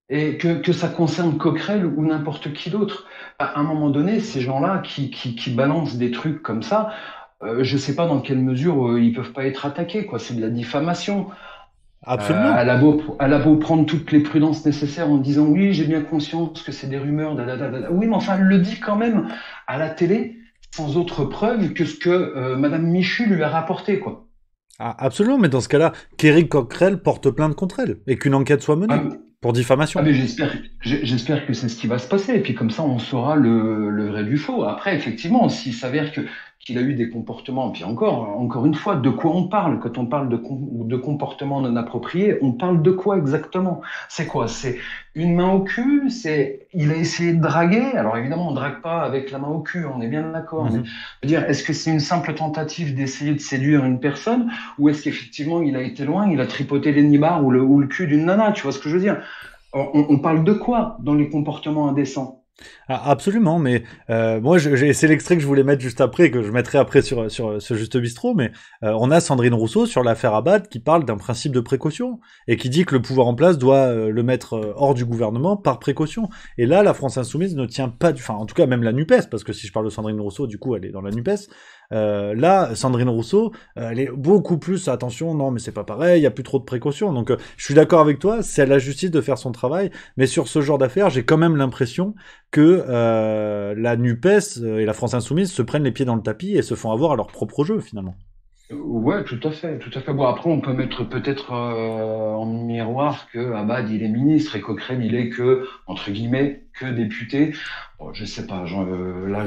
Et que ça concerne Coquerel ou n'importe qui d'autre. À un moment donné, ces gens-là qui balancent des trucs comme ça, je sais pas dans quelle mesure ils peuvent pas être attaqués, quoi. C'est de la diffamation. Absolument. Elle a beau prendre toutes les prudences nécessaires en disant oui, j'ai bien conscience que c'est des rumeurs, oui, mais enfin, elle le dit quand même à la télé sans autre preuve que ce que Madame Michu lui a rapporté, quoi. Ah, absolument, mais dans ce cas-là, qu'Éric Coquerel porte plainte contre elle et qu'une enquête soit menée pour diffamation. Mais j'espère que c'est ce qui va se passer. Et puis comme ça, on saura le vrai du faux. Après, effectivement, s'il s'avère qu'il a eu des comportements, puis encore une fois, de quoi on parle? Quand on parle de comportements non appropriés, on parle de quoi exactement? C'est quoi? C'est une main au cul? Il a essayé de draguer? Alors évidemment, on drague pas avec la main au cul, on est bien d'accord. Mais, je veux dire, est-ce que c'est une simple tentative d'essayer de séduire une personne? Ou est-ce qu'effectivement, il a été loin, il a tripoté les nibards ou le cul d'une nana? Tu vois ce que je veux dire? On parle de quoi dans les comportements indécents? Ah, absolument, mais moi, c'est l'extrait que je voulais mettre juste après, que je mettrai après sur ce Juste Bistrot, mais on a Sandrine Rousseau sur l'affaire Abad qui parle d'un principe de précaution et qui dit que le pouvoir en place doit le mettre hors du gouvernement par précaution. Et là, la France Insoumise ne tient pas enfin, en tout cas, même la NUPES, parce que si je parle de Sandrine Rousseau, du coup, elle est dans la NUPES. Là, Sandrine Rousseau, elle est beaucoup plus attention, non, mais c'est pas pareil, il y a plus trop de précautions. Donc, je suis d'accord avec toi, c'est à la justice de faire son travail, mais sur ce genre d'affaires, j'ai quand même l'impression que la NUPES et la France Insoumise se prennent les pieds dans le tapis et se font avoir à leur propre jeu, finalement. Ouais, tout à fait, tout à fait. Bon, après, on peut mettre peut-être en miroir que Abad, il est ministre et Coquerel, il est que, entre guillemets, que député. Bon, je sais pas, là,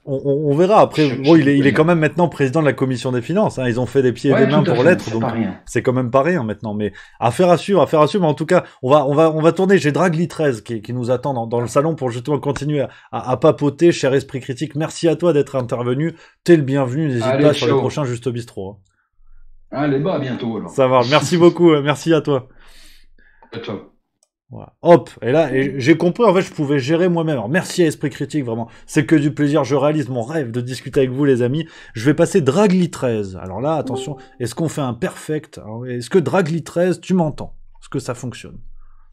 On verra. Après, bon, il est quand même maintenant président de la commission des finances. Hein. Ils ont fait des pieds et des mains pour l'être, donc c'est quand même pas rien maintenant. Mais affaire à suivre. Mais en tout cas, on va tourner. J'ai Dragli 13 qui nous attend dans le salon pour justement continuer à papoter. Cher esprit critique, merci à toi d'être intervenu. T'es le bienvenu. N'hésite pas sur les prochains Juste Bistrot. Allez, à bientôt alors. Ça va. Merci beaucoup. Merci à toi. À toi. Voilà. Hop, et là, j'ai compris, en fait, je pouvais gérer moi-même. Alors, merci à Esprit Critique, vraiment. C'est que du plaisir, je réalise mon rêve de discuter avec vous, les amis. Je vais passer Dragli 13. Alors là, attention, est-ce qu'on fait un perfect? Est-ce que Dragli 13, tu m'entends? Est-ce que ça fonctionne?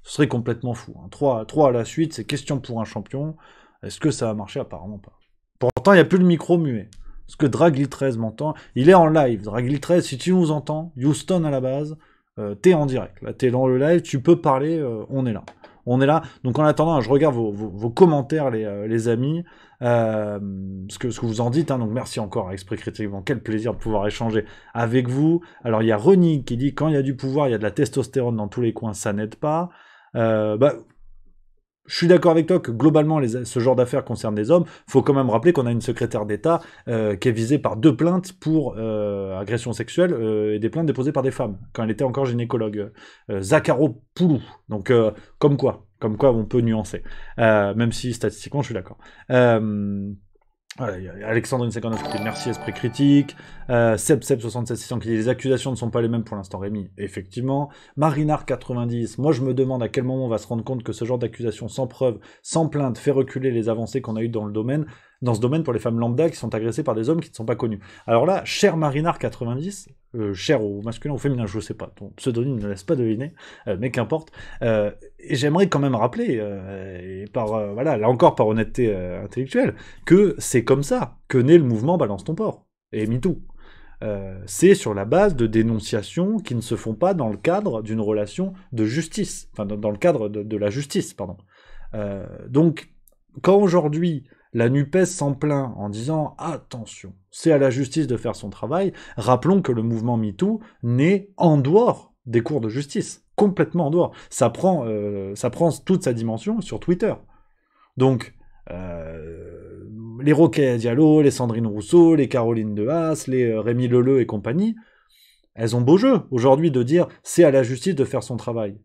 Ce serait complètement fou. Hein. 3 à la suite, c'est question pour un champion. Est-ce que ça va marcher? Apparemment pas. Pourtant, il n'y a plus le micro muet. Est-ce que Dragli 13 m'entend? Il est en live. Dragli 13, si tu nous entends, Houston à la base, t'es en direct, là, t'es dans le live, tu peux parler, on est là. Donc en attendant, je regarde vos commentaires, les amis, ce que vous en dites, hein, donc merci encore à Esprit Critique, bon, quel plaisir de pouvoir échanger avec vous. Alors il y a Reni qui dit, quand il y a du pouvoir, il y a de la testostérone dans tous les coins, ça n'aide pas. Je suis d'accord avec toi que globalement, ce genre d'affaires concerne des hommes. Faut quand même rappeler qu'on a une secrétaire d'État qui est visée par 2 plaintes pour agression sexuelle et des plaintes déposées par des femmes, quand elle était encore gynécologue. Zakharopoulou. Donc, comme quoi on peut nuancer. Même si statistiquement, je suis d'accord. Voilà, y a Alexandrine 59 qui dit merci Esprit Critique, Seb 67600 qui dit les accusations ne sont pas les mêmes pour l'instant, Rémi, effectivement. Marinard 90, moi je me demande à quel moment on va se rendre compte que ce genre d'accusation sans preuve, sans plainte, fait reculer les avancées qu'on a eues dans ce domaine pour les femmes lambda qui sont agressées par des hommes qui ne sont pas connus. Alors là, cher Marinard 90, cher au masculin ou au féminin, je sais pas, ton pseudonyme ne laisse pas deviner, mais qu'importe, et j'aimerais quand même rappeler, voilà, là encore par honnêteté intellectuelle, que c'est comme ça que naît le mouvement Balance ton porc, et MeToo. C'est sur la base de dénonciations qui ne se font pas dans le cadre d'une relation de justice, enfin dans le cadre de la justice, pardon. Donc, quand aujourd'hui la NUPES s'en plaint en disant « Attention, c'est à la justice de faire son travail », rappelons que le mouvement MeToo naît en dehors des cours de justice, complètement en dehors. Ça prend toute sa dimension sur Twitter. Donc, les Roquet Diallo, les Sandrine Rousseau, les Caroline de Haas, les Rémi Leleu et compagnie, elles ont beau jeu aujourd'hui de dire « C'est à la justice de faire son travail ».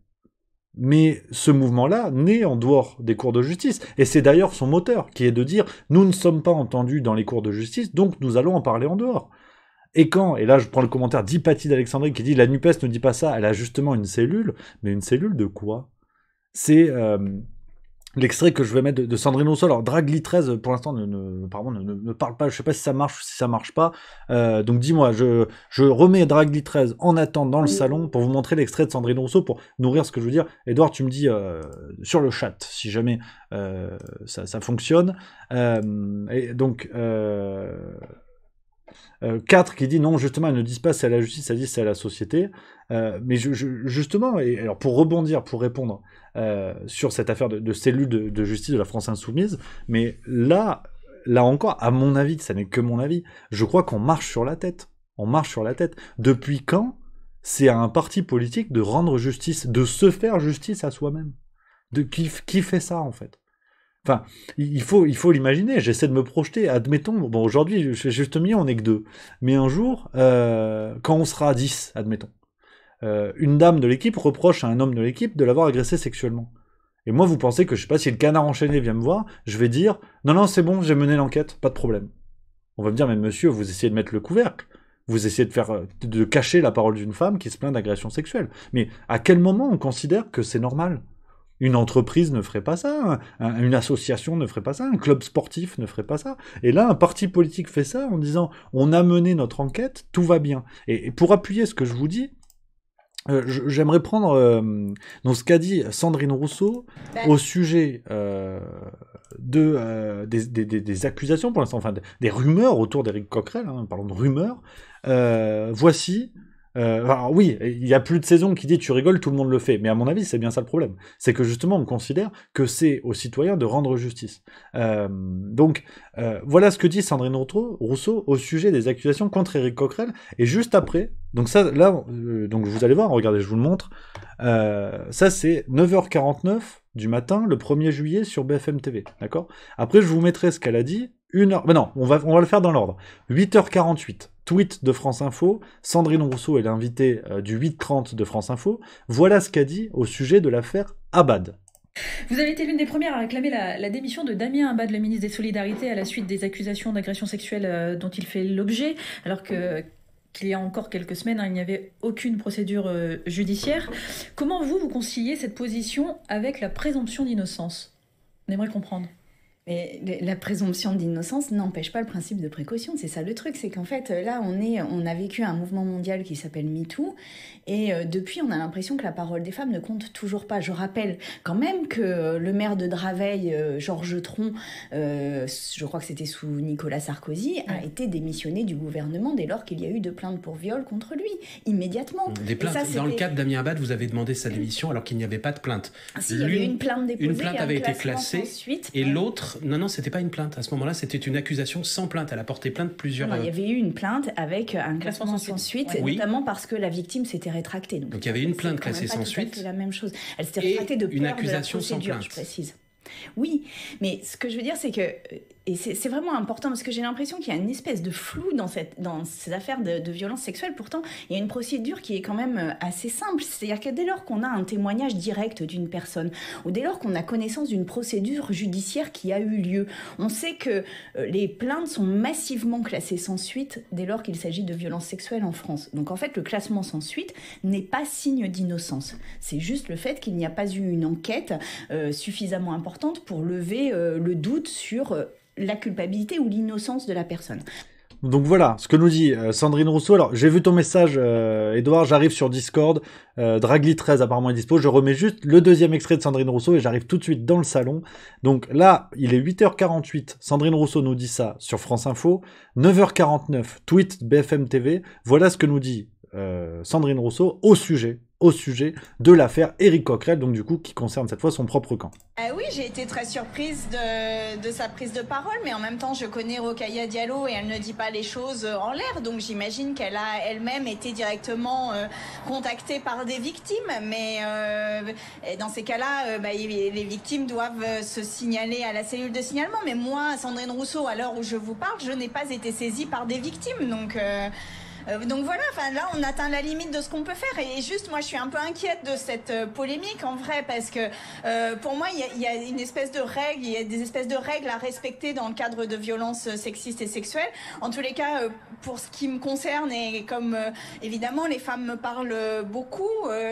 Mais ce mouvement-là naît en dehors des cours de justice. Et c'est d'ailleurs son moteur, qui est de dire « Nous ne sommes pas entendus dans les cours de justice, donc nous allons en parler en dehors. » Et là je prends le commentaire d'Hypatie d'Alexandrie qui dit « La NUPES ne dit pas ça, elle a justement une cellule. » Mais une cellule de quoi? C'est l'extrait que je vais mettre de Sandrine Rousseau. Alors, Dragli 13, pour l'instant, apparemment, ne parle pas. Je sais pas si ça marche ou si ça marche pas. Donc, dis-moi, je remets Dragli 13 en attente dans le salon pour vous montrer l'extrait de Sandrine Rousseau pour nourrir ce que je veux dire. Edouard, tu me dis sur le chat, si jamais ça fonctionne. Et donc... 4 qui dit non, justement, ils ne disent pas c'est à la justice, ça dit c'est à la société. Mais justement, et alors pour rebondir, pour répondre sur cette affaire de cellule de justice de la France Insoumise, mais là encore, à mon avis, ça n'est que mon avis, je crois qu'on marche sur la tête. On marche sur la tête. Depuis quand c'est à un parti politique de rendre justice, de se faire justice à soi-même? Qui fait ça, en fait? Enfin, il faut l'imaginer, j'essaie de me projeter, admettons, bon aujourd'hui, juste mis, on n'est que 2, mais un jour, quand on sera 10, admettons, une dame de l'équipe reproche à un homme de l'équipe de l'avoir agressé sexuellement. Et moi, vous pensez que, je sais pas, si le canard enchaîné vient me voir, je vais dire, non, c'est bon, j'ai mené l'enquête, pas de problème. On va me dire, mais monsieur, vous essayez de mettre le couvercle, vous essayez de cacher la parole d'une femme qui se plaint d'agression sexuelle. Mais à quel moment on considère que c'est normal ? Une entreprise ne ferait pas ça, une association ne ferait pas ça, un club sportif ne ferait pas ça. Et là, un parti politique fait ça en disant « on a mené notre enquête, tout va bien ». Et pour appuyer ce que je vous dis, j'aimerais prendre donc ce qu'a dit Sandrine Rousseau au sujet des accusations pour l'instant, enfin des rumeurs autour d'Éric Coquerel, hein, parlons de rumeurs. Voici... alors oui, il y a plus de saison qui dit tu rigoles, tout le monde le fait. Mais à mon avis, c'est bien ça le problème. C'est que justement, on considère que c'est aux citoyens de rendre justice. Donc, voilà ce que dit Sandrine Rousseau au sujet des accusations contre Éric Coquerel. Et juste après, donc ça, là, donc vous allez voir, regardez, je vous le montre. Ça, c'est 9h49 du matin, le 1er juillet sur BFM TV. D'accord ? Après, je vous mettrai ce qu'elle a dit. 1h... Ben non, on va le faire dans l'ordre. 8h48. Tweet de France Info, Sandrine Rousseau est l'invitée du 8h30 de France Info. Voilà ce qu'a dit au sujet de l'affaire Abad. Vous avez été l'une des premières à réclamer la démission de Damien Abad, le ministre des Solidarités, à la suite des accusations d'agression sexuelle dont il fait l'objet, alors qu'il y a encore quelques semaines, il n'y avait aucune procédure judiciaire. Comment vous conciliez cette position avec la présomption d'innocence ? On aimerait comprendre. Mais la présomption d'innocence n'empêche pas le principe de précaution, c'est ça le truc, c'est qu'en fait là on a vécu un mouvement mondial qui s'appelle MeToo et depuis on a l'impression que la parole des femmes ne compte toujours pas. Je rappelle quand même que le maire de Draveil, Georges Tron, je crois que c'était sous Nicolas Sarkozy, a été démissionné du gouvernement dès lors qu'il y a eu de plaintes pour viol contre lui, immédiatement. Des plaintes. Ça, dans le cas de Damien Abad, vous avez demandé sa démission alors qu'il n'y avait pas de plainte. Si, il y avait une plainte déposée, une plainte avait été classée et l'autre... Non, c'était pas une plainte. À ce moment-là, c'était une accusation sans plainte. Elle a porté plainte plusieurs... Non, il y avait eu une plainte avec un classement sans suite, notamment parce que la victime s'était rétractée. Donc il y avait une plainte classée sans suite. C'est la même chose. Elle s'était rétractée de peur une accusation de la procédure, sans plainte. je précise. Oui, mais ce que je veux dire, c'est que, et c'est vraiment important, parce que j'ai l'impression qu'il y a une espèce de flou dans ces affaires de violence sexuelle. Pourtant, il y a une procédure qui est quand même assez simple. C'est-à-dire que dès lors qu'on a un témoignage direct d'une personne, ou dès lors qu'on a connaissance d'une procédure judiciaire qui a eu lieu, on sait que les plaintes sont massivement classées sans suite dès lors qu'il s'agit de violences sexuelles en France. Donc en fait, le classement sans suite n'est pas signe d'innocence. C'est juste le fait qu'il n'y a pas eu une enquête suffisamment importante pour lever le doute sur la culpabilité ou l'innocence de la personne. Donc voilà, ce que nous dit Sandrine Rousseau. Alors, j'ai vu ton message, Edouard, j'arrive sur Discord, Dragly13 apparemment est dispo, je remets juste le deuxième extrait de Sandrine Rousseau et j'arrive tout de suite dans le salon. Donc là, il est 8h48, Sandrine Rousseau nous dit ça sur France Info, 9h49, tweet BFM TV, voilà ce que nous dit Sandrine Rousseau au sujet de l'affaire Éric Coquerel, donc du coup qui concerne cette fois son propre camp. Oui, j'ai été très surprise de sa prise de parole, mais en même temps je connais Rokhaya Diallo et elle ne dit pas les choses en l'air, donc j'imagine qu'elle a elle-même été directement contactée par des victimes, mais dans ces cas-là, les victimes doivent se signaler à la cellule de signalement, mais moi, Sandrine Rousseau, à l'heure où je vous parle, je n'ai pas été saisie par des victimes, donc voilà, là on atteint la limite de ce qu'on peut faire et juste moi je suis un peu inquiète de cette polémique en vrai parce que pour moi il y a une espèce de règle, il y a des espèces de règles à respecter dans le cadre de violences sexistes et sexuelles. En tous les cas, pour ce qui me concerne et comme évidemment les femmes me parlent beaucoup,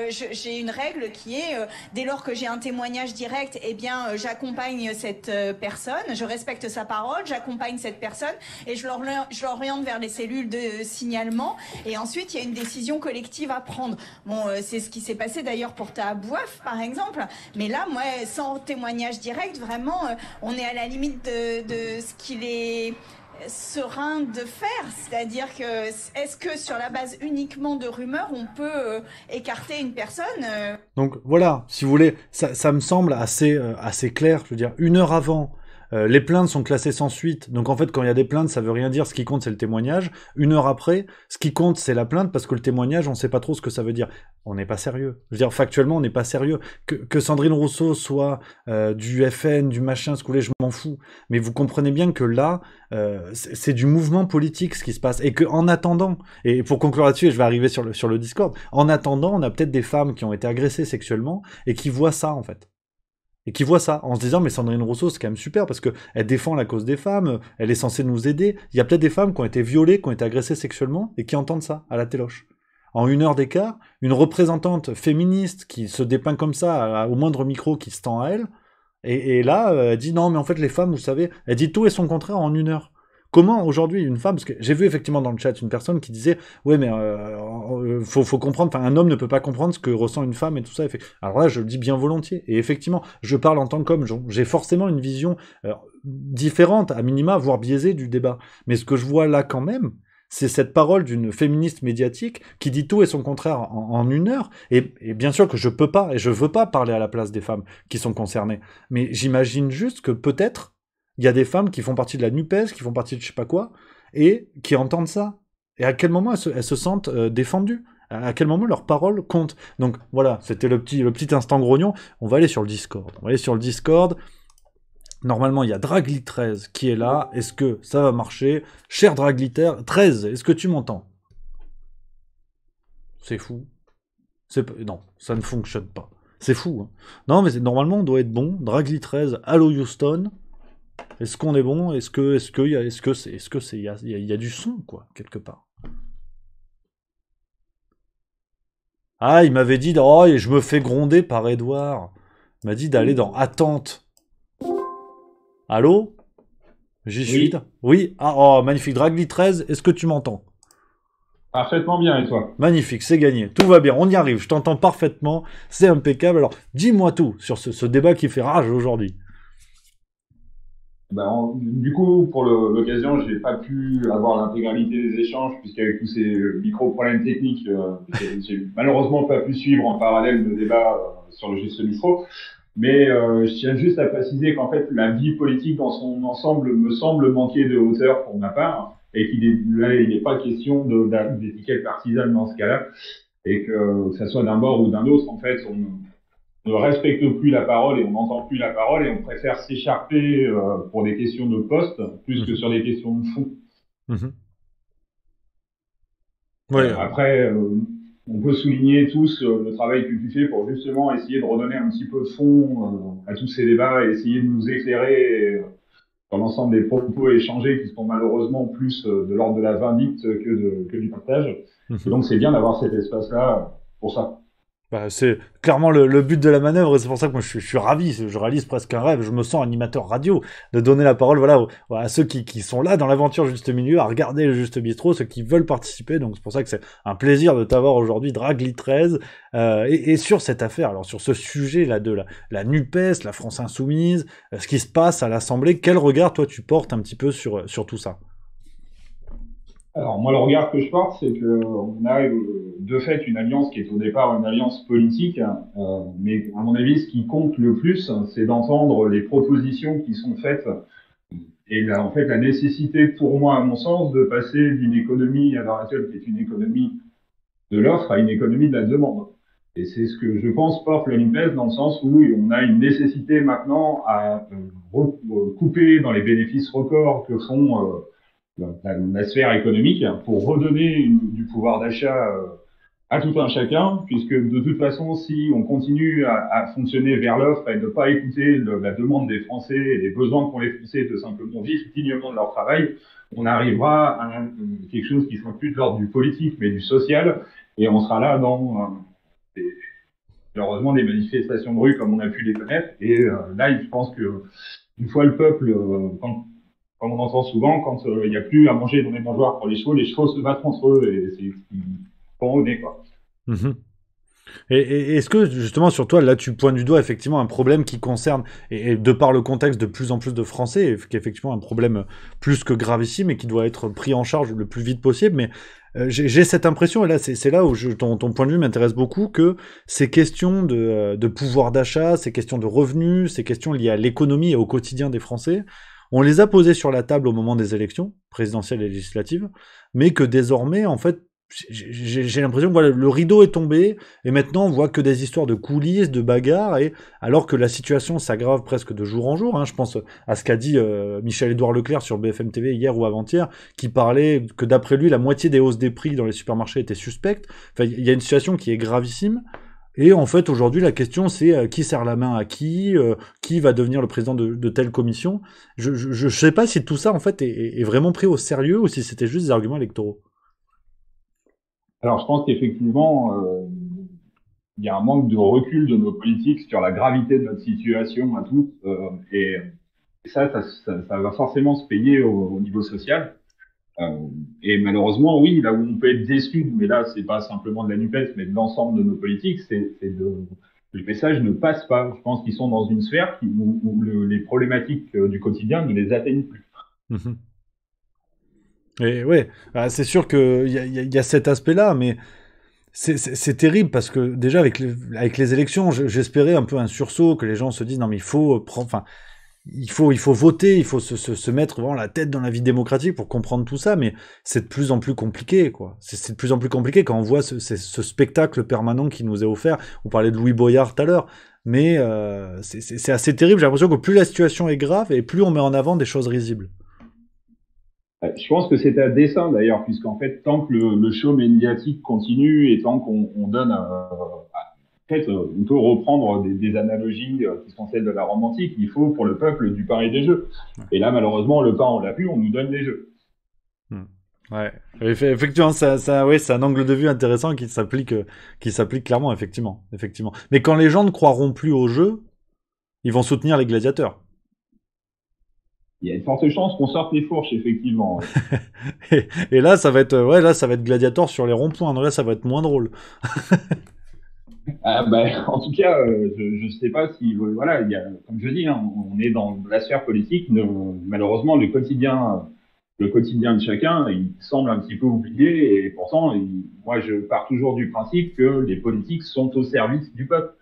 j'ai une règle qui est dès lors que j'ai un témoignage direct, eh bien j'accompagne cette personne, je respecte sa parole, j'accompagne cette personne et je l'oriente vers les cellules de signalement. Et ensuite, il y a une décision collective à prendre. Bon, c'est ce qui s'est passé d'ailleurs pour Taha Bouaf, par exemple. Mais là, moi, sans témoignage direct, vraiment, on est à la limite de ce qu'il est serein de faire. C'est-à-dire que, est-ce que sur la base uniquement de rumeurs, on peut écarter une personne Donc voilà, si vous voulez, ça me semble assez clair. Je veux dire, 1 heure avant... les plaintes sont classées sans suite, donc en fait quand il y a des plaintes ça veut rien dire, ce qui compte c'est le témoignage. 1 heure après, ce qui compte c'est la plainte parce que le témoignage on sait pas trop ce que ça veut dire. On n'est pas sérieux. Je veux dire factuellement on n'est pas sérieux. Que Sandrine Rousseau soit du FN, du machin, ce que vous voulez, je m'en fous. Mais vous comprenez bien que là c'est du mouvement politique ce qui se passe et que en attendant, et pour conclure là-dessus, et je vais arriver sur le Discord, en attendant on a peut-être des femmes qui ont été agressées sexuellement et qui voient ça en fait. Et qui voit ça en se disant mais Sandrine Rousseau c'est quand même super parce que elle défend la cause des femmes, elle est censée nous aider. Il y a peut-être des femmes qui ont été violées, qui ont été agressées sexuellement et qui entendent ça à la téloche. en 1 heure d'écart, une représentante féministe qui se dépeint comme ça, au moindre micro qui se tend à elle, et là, elle dit non, mais en fait, les femmes, vous savez, elle dit tout et son contraire en 1 heure. Comment aujourd'hui une femme, parce que j'ai vu effectivement dans le chat une personne qui disait ouais mais faut comprendre, enfin un homme ne peut pas comprendre ce que ressent une femme et tout ça. Alors là je le dis bien volontiers et effectivement je parle en tant qu'homme, j'ai forcément une vision différente à minima voire biaisée du débat. Mais ce que je vois là quand même, c'est cette parole d'une féministe médiatique qui dit tout et son contraire en 1 heure. Et bien sûr que je peux pas et je veux pas parler à la place des femmes qui sont concernées. Mais j'imagine juste que peut-être il y a des femmes qui font partie de la NUPES, qui font partie de je sais pas quoi, et qui entendent ça. Et à quel moment elles se sentent défendues ? À quel moment leur parole compte ? Donc voilà, c'était le petit instant grognon. On va aller sur le Discord. Normalement, il y a Dragly13 qui est là. Est-ce que ça va marcher ? Cher Dragly13, est-ce que tu m'entends ? C'est fou. Non, ça ne fonctionne pas. C'est fou. Hein. Non, mais normalement, on doit être bon. Dragly13, Allo Houston. Est-ce qu'on est bon ? Est-ce qu'il y a du son, quoi, quelque part ? Ah, il m'avait dit, oh, et je me fais gronder par Edouard. Il m'a dit d'aller dans Attente. Allô ? J'y suis. Oui. Ah, oh, magnifique. Dragly13, est-ce que tu m'entends ? Parfaitement bien, et toi ? Magnifique, c'est gagné. Tout va bien, on y arrive. Je t'entends parfaitement. C'est impeccable. Alors, dis-moi tout sur ce débat qui fait rage aujourd'hui. Du coup, pour l'occasion, j'ai pas pu avoir l'intégralité des échanges, puisqu'avec tous ces micro-problèmes techniques, j'ai malheureusement pas pu suivre en parallèle le débat sur le Juste Bistrot. Mais je tiens juste à préciser qu'en fait, la vie politique dans son ensemble me semble manquer de hauteur pour ma part, et il n'est pas question d'étiquette partisane dans ce cas-là, et que ça soit d'un bord ou d'un autre, en fait, on ne respecte plus la parole et on n'entend plus la parole et on préfère s'écharper pour des questions de poste plus que sur des questions de fond. Ouais. Après, on peut souligner tous le travail que tu fais pour justement essayer de redonner un petit peu de fond à tous ces débats et essayer de nous éclairer sur l'ensemble des propos échangés qui sont malheureusement plus de l'ordre de la vindicte que du partage. Et donc c'est bien d'avoir cet espace-là pour ça. Bah, c'est clairement le but de la manœuvre, et c'est pour ça que moi je suis ravi, je réalise presque un rêve, je me sens animateur radio, de donner la parole à ceux qui sont là dans l'aventure Juste Milieu, à regarder le Juste Bistrot, ceux qui veulent participer, donc c'est pour ça que c'est un plaisir de t'avoir aujourd'hui, Dragly13, et sur cette affaire, alors sur ce sujet là de la NUPES, la France Insoumise, ce qui se passe à l'Assemblée, quel regard toi tu portes un petit peu sur tout ça ? Alors moi le regard que je porte, c'est qu'on a de fait une alliance qui est au départ une alliance politique, mais à mon avis ce qui compte le plus, c'est d'entendre les propositions qui sont faites et là, en fait la nécessité pour moi à mon sens de passer d'une économie à l'heure actuelle qui est une économie de l'offre à une économie de la demande. Et c'est ce que je pense porte la NUPES dans le sens où on a une nécessité maintenant à couper dans les bénéfices records que font la sphère économique pour redonner du pouvoir d'achat à tout un chacun, puisque de toute façon, si on continue à fonctionner vers l'offre et ne pas écouter la demande des Français et les besoins qu'ont les Français de simplement vivre dignement de leur travail, on arrivera à quelque chose qui sera plus de l'ordre du politique, mais du social, et on sera là dans malheureusement des manifestations de rue comme on a pu les connaître. Et là, je pense que une fois le peuple, comme on entend souvent, quand il n'y a plus à manger dans les mangeoires pour les chevaux se battent entre eux, et c'est pour au nez, quoi. Et est-ce que, justement, sur toi, là, tu pointes du doigt, effectivement, un problème qui concerne, et de par le contexte de plus en plus de Français, qui est effectivement un problème plus que gravissime et qui doit être pris en charge le plus vite possible, mais j'ai cette impression, et là, c'est là où ton point de vue m'intéresse beaucoup, que ces questions de pouvoir d'achat, ces questions de revenus, ces questions liées à l'économie et au quotidien des Français, on les a posées sur la table au moment des élections présidentielles et législatives, mais que désormais, en fait, j'ai l'impression que voilà, le rideau est tombé, et maintenant on voit que des histoires de coulisses, de bagarres, et alors que la situation s'aggrave presque de jour en jour, hein, je pense à ce qu'a dit Michel-Édouard Leclerc sur BFM TV hier ou avant-hier, qui parlait que d'après lui, la moitié des hausses des prix dans les supermarchés étaient suspectes. Enfin, il y a une situation qui est gravissime. Et en fait, aujourd'hui, la question, c'est qui serre la main à qui va devenir le président de telle commission. Je sais pas si tout ça, en fait, est vraiment pris au sérieux ou si c'était juste des arguments électoraux. Alors, je pense qu'effectivement, il y a un manque de recul de nos politiques sur la gravité de notre situation à tous, et ça va forcément se payer au niveau social. Et malheureusement, oui, là où on peut être déçu, mais là, c'est pas simplement de la NUPES, mais de l'ensemble de nos politiques, le message ne passe pas. Je pense qu'ils sont dans une sphère où les problématiques du quotidien ne les atteignent plus. Mmh. Et ouais, c'est sûr qu'il y a cet aspect-là, mais c'est terrible parce que déjà avec les élections, j'espérais un peu un sursaut, que les gens se disent non mais il faut prendre, enfin il faut voter, il faut se mettre vraiment la tête dans la vie démocratique pour comprendre tout ça, mais c'est de plus en plus compliqué, quoi. C'est de plus en plus compliqué quand on voit ce spectacle permanent qui nous est offert. On parlait de Louis Boyard tout à l'heure, mais c'est assez terrible. J'ai l'impression que plus la situation est grave et plus on met en avant des choses risibles. Je pense que c'est à dessein d'ailleurs, puisqu'en fait, tant que le show médiatique continue et tant qu'on donne, en fait, on peut reprendre des analogies qui sont celles de la Rome antique. Il faut pour le peuple du pain et des jeux. Et là, malheureusement, le pain on l'a plus, on nous donne les jeux. Ouais, effectivement, ouais, c'est un angle de vue intéressant qui s'applique clairement, effectivement. Mais quand les gens ne croiront plus au jeu, ils vont soutenir les gladiateurs. Il y a une forte chance qu'on sorte les fourches, effectivement. et là, ça va être Gladiator sur les ronds-points. Là, ça va être moins drôle. En tout cas, je sais pas si, voilà, comme je dis, hein, on est dans la sphère politique. Malheureusement, le quotidien de chacun, il semble un petit peu oublié. Et pourtant, moi, je pars toujours du principe que les politiques sont au service du peuple.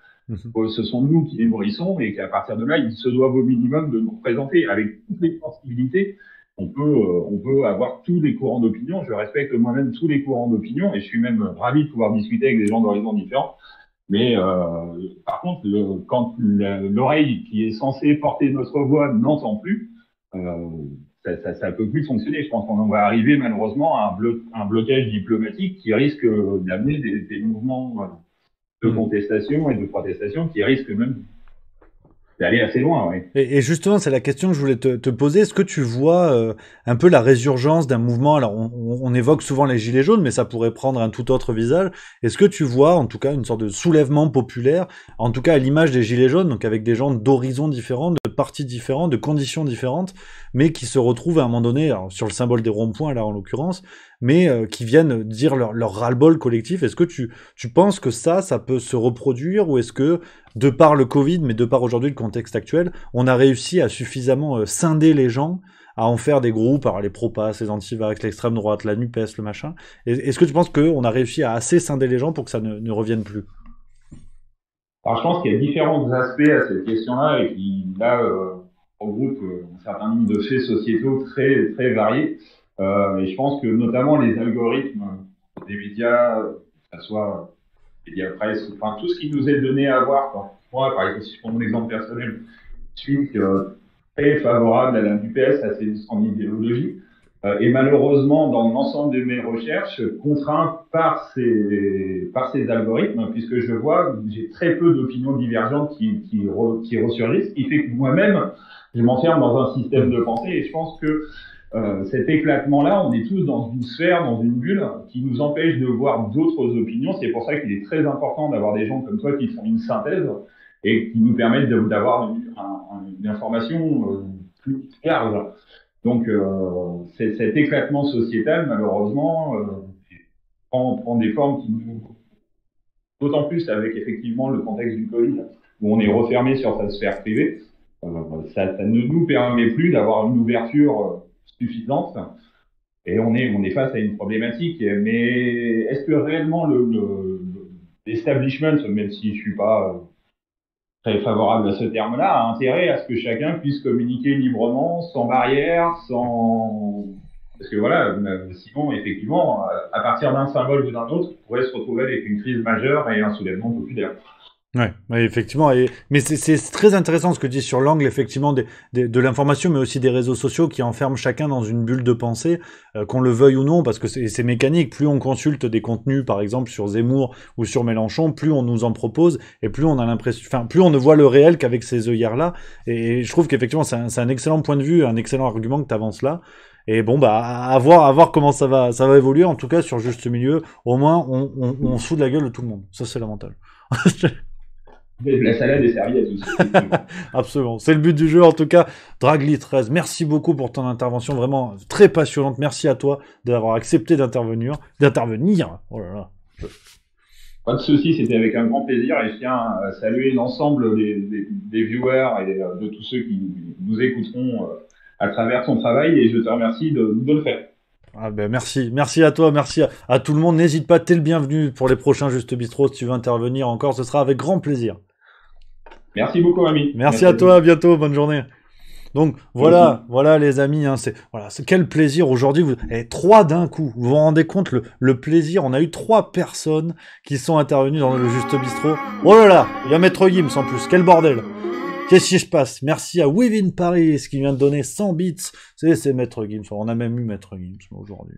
Ce sont nous qui les nourrissons et qu'à partir de là, ils se doivent au minimum de nous représenter avec toutes les possibilités. On peut avoir tous les courants d'opinion. Je respecte moi-même tous les courants d'opinion et je suis même ravi de pouvoir discuter avec des gens d'horizons différents. Mais par contre, quand l'oreille qui est censée porter notre voix n'entend plus, ça peut plus fonctionner. Je pense qu'on va arriver malheureusement à un blocage diplomatique qui risque d'amener des mouvements de contestation et de protestation qui risquent même d'aller assez loin. Oui. Et justement, c'est la question que je voulais te poser. Est-ce que tu vois un peu la résurgence d'un mouvement? Alors, on évoque souvent les gilets jaunes, mais ça pourrait prendre un tout autre visage. Est-ce que tu vois, en tout cas, une sorte de soulèvement populaire, en tout cas à l'image des gilets jaunes, donc avec des gens d'horizons différents, de partis différents, de conditions différentes, mais qui se retrouvent à un moment donné, alors, sur le symbole des ronds-points, là, en l'occurrence, mais qui viennent dire leur ras-le-bol collectif? Est-ce que tu penses que ça peut se reproduire, ou est-ce que, de par le Covid, mais de par aujourd'hui le contexte actuel, on a réussi à suffisamment scinder les gens, à en faire des groupes, alors les pro-pass, les anti-vax, l'extrême droite, la NUPES, le machin? Est-ce que tu penses qu'on a réussi à assez scinder les gens pour que ça ne revienne plus? Alors je pense qu'il y a différents aspects à cette question-là et qui, là, regroupent un certain nombre de faits sociétaux très, très variés. Et je pense que notamment les algorithmes des médias, que ce soit médias presse, enfin tout ce qui nous est donné à voir. Moi, par exemple, si je prends mon exemple personnel, je suis très favorable à la NUPES, à son idéologie, et malheureusement, dans l'ensemble de mes recherches, contraint par ces algorithmes, puisque je vois, j'ai très peu d'opinions divergentes qui ressurgissent, ce qui fait que moi-même, je m'enferme dans un système de pensée, et je pense que cet éclatement-là, on est tous dans une sphère, dans une bulle, qui nous empêche de voir d'autres opinions. C'est pour ça qu'il est très important d'avoir des gens comme toi qui font une synthèse et qui nous permettent d'avoir une information plus large. Donc, cet éclatement sociétal, malheureusement, prend des formes qui nous... D'autant plus avec, effectivement, le contexte du Covid, où on est refermé sur sa sphère privée. Ça ne nous permet plus d'avoir une ouverture suffisante, et on est face à une problématique. Mais est-ce que réellement l'establishment, même si je suis pas très favorable à ce terme-là, a intérêt à ce que chacun puisse communiquer librement, sans barrière, parce que voilà, sinon effectivement, à partir d'un symbole ou d'un autre, on pourrait se retrouver avec une crise majeure et un soulèvement populaire. Ouais, effectivement. Mais c'est très intéressant ce que tu dis sur l'angle, effectivement, de l'information, mais aussi des réseaux sociaux qui enferment chacun dans une bulle de pensée, qu'on le veuille ou non, parce que c'est mécanique. Plus on consulte des contenus, par exemple, sur Zemmour ou sur Mélenchon, plus on nous en propose, et plus on a l'impression, enfin, plus on ne voit le réel qu'avec ces œillères-là. Et je trouve qu'effectivement, c'est un excellent point de vue, un excellent argument que tu avances là. Et bon, bah, à voir comment ça va évoluer. En tout cas, sur Juste Milieu, au moins, on se fout de la gueule de tout le monde. Ça, c'est l'avantage. La salade est servie à tous. Absolument. C'est le but du jeu, en tout cas. Dragly13, merci beaucoup pour ton intervention, vraiment très passionnante. Merci à toi d'avoir accepté d'intervenir. Oh là là. Pas de soucis, c'était avec un grand plaisir et je tiens à saluer l'ensemble des viewers et de tous ceux qui nous écouteront à travers ton travail et je te remercie de le faire. Ah ben merci à toi, merci à tout le monde. N'hésite pas, t'es le bienvenu pour les prochains Juste Bistro. Si tu veux intervenir encore, ce sera avec grand plaisir. Merci beaucoup, ami. Merci à toi, à bientôt, bonne journée. Donc voilà les amis, hein, c'est quel plaisir aujourd'hui. 3 d'un coup, vous vous rendez compte le plaisir. On a eu 3 personnes qui sont intervenues dans le Juste Bistro. Oh là là, il y a Maître Gims en plus, quel bordel. Qu'est-ce qui se passe? Merci à Within Paris qui vient de donner 100 bits. C'est Maître Gims. On a même eu Maître Gims aujourd'hui.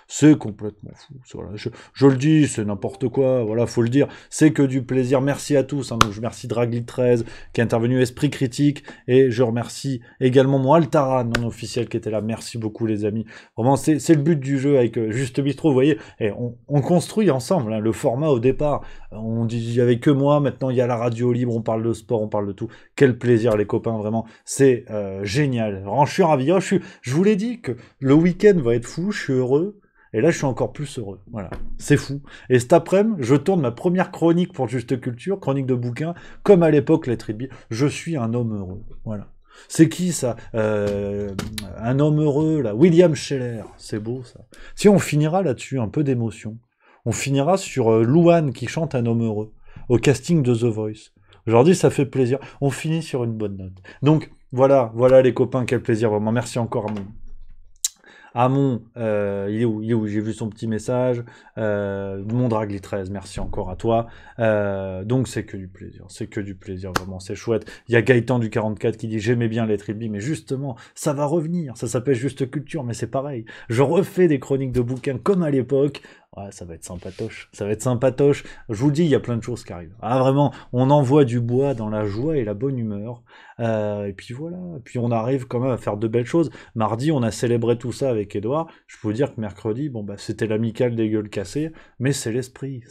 C'est complètement fou. Voilà. Je le dis, c'est n'importe quoi. Voilà, faut le dire. C'est que du plaisir. Merci à tous. Hein. Donc, je remercie Dragly13 qui est intervenu, Esprit Critique. Et je remercie également mon Altaran non officiel qui était là. Merci beaucoup, les amis. Vraiment, c'est le but du jeu avec Juste Bistro. Vous voyez, et on construit ensemble hein, le format au départ. On dit, il n'y avait que moi. Maintenant, il y a la radio libre. On parle de sport, on parle de tout. Quel plaisir, les copains. Vraiment, c'est génial. Vraiment, je suis ravi. Oh, je vous l'ai dit que le week-end va être fou. Je suis heureux. Et là, je suis encore plus heureux. Voilà, c'est fou. Et cet après-midi, je tourne ma première chronique pour Juste Culture, chronique de bouquin, comme à l'époque, les tribus. Je suis un homme heureux. Voilà. C'est qui, ça un homme heureux, là. William Scheller. C'est beau, ça. Si on finira là-dessus, un peu d'émotion. On finira sur Louane qui chante un homme heureux, au casting de The Voice. Aujourd'hui, ça fait plaisir. On finit sur une bonne note. Donc, voilà les copains, quel plaisir. Vraiment, merci encore à mon, il est où j'ai vu son petit message, mon Dragly13, merci encore à toi. Donc c'est que du plaisir, vraiment, c'est chouette. Il y a Gaëtan du 44 qui dit j'aimais bien les tribus, mais justement, ça va revenir, ça s'appelle Juste Culture, mais c'est pareil. Je refais des chroniques de bouquins comme à l'époque. Ouais, ça va être sympatoche. Je vous dis, il y a plein de choses qui arrivent. Ah, vraiment, on envoie du bois dans la joie et la bonne humeur. Et puis voilà. Puis on arrive quand même à faire de belles choses. Mardi, on a célébré tout ça avec Edouard. Je peux vous dire que mercredi, bon, bah, c'était l'amicale des gueules cassées. Mais c'est l'esprit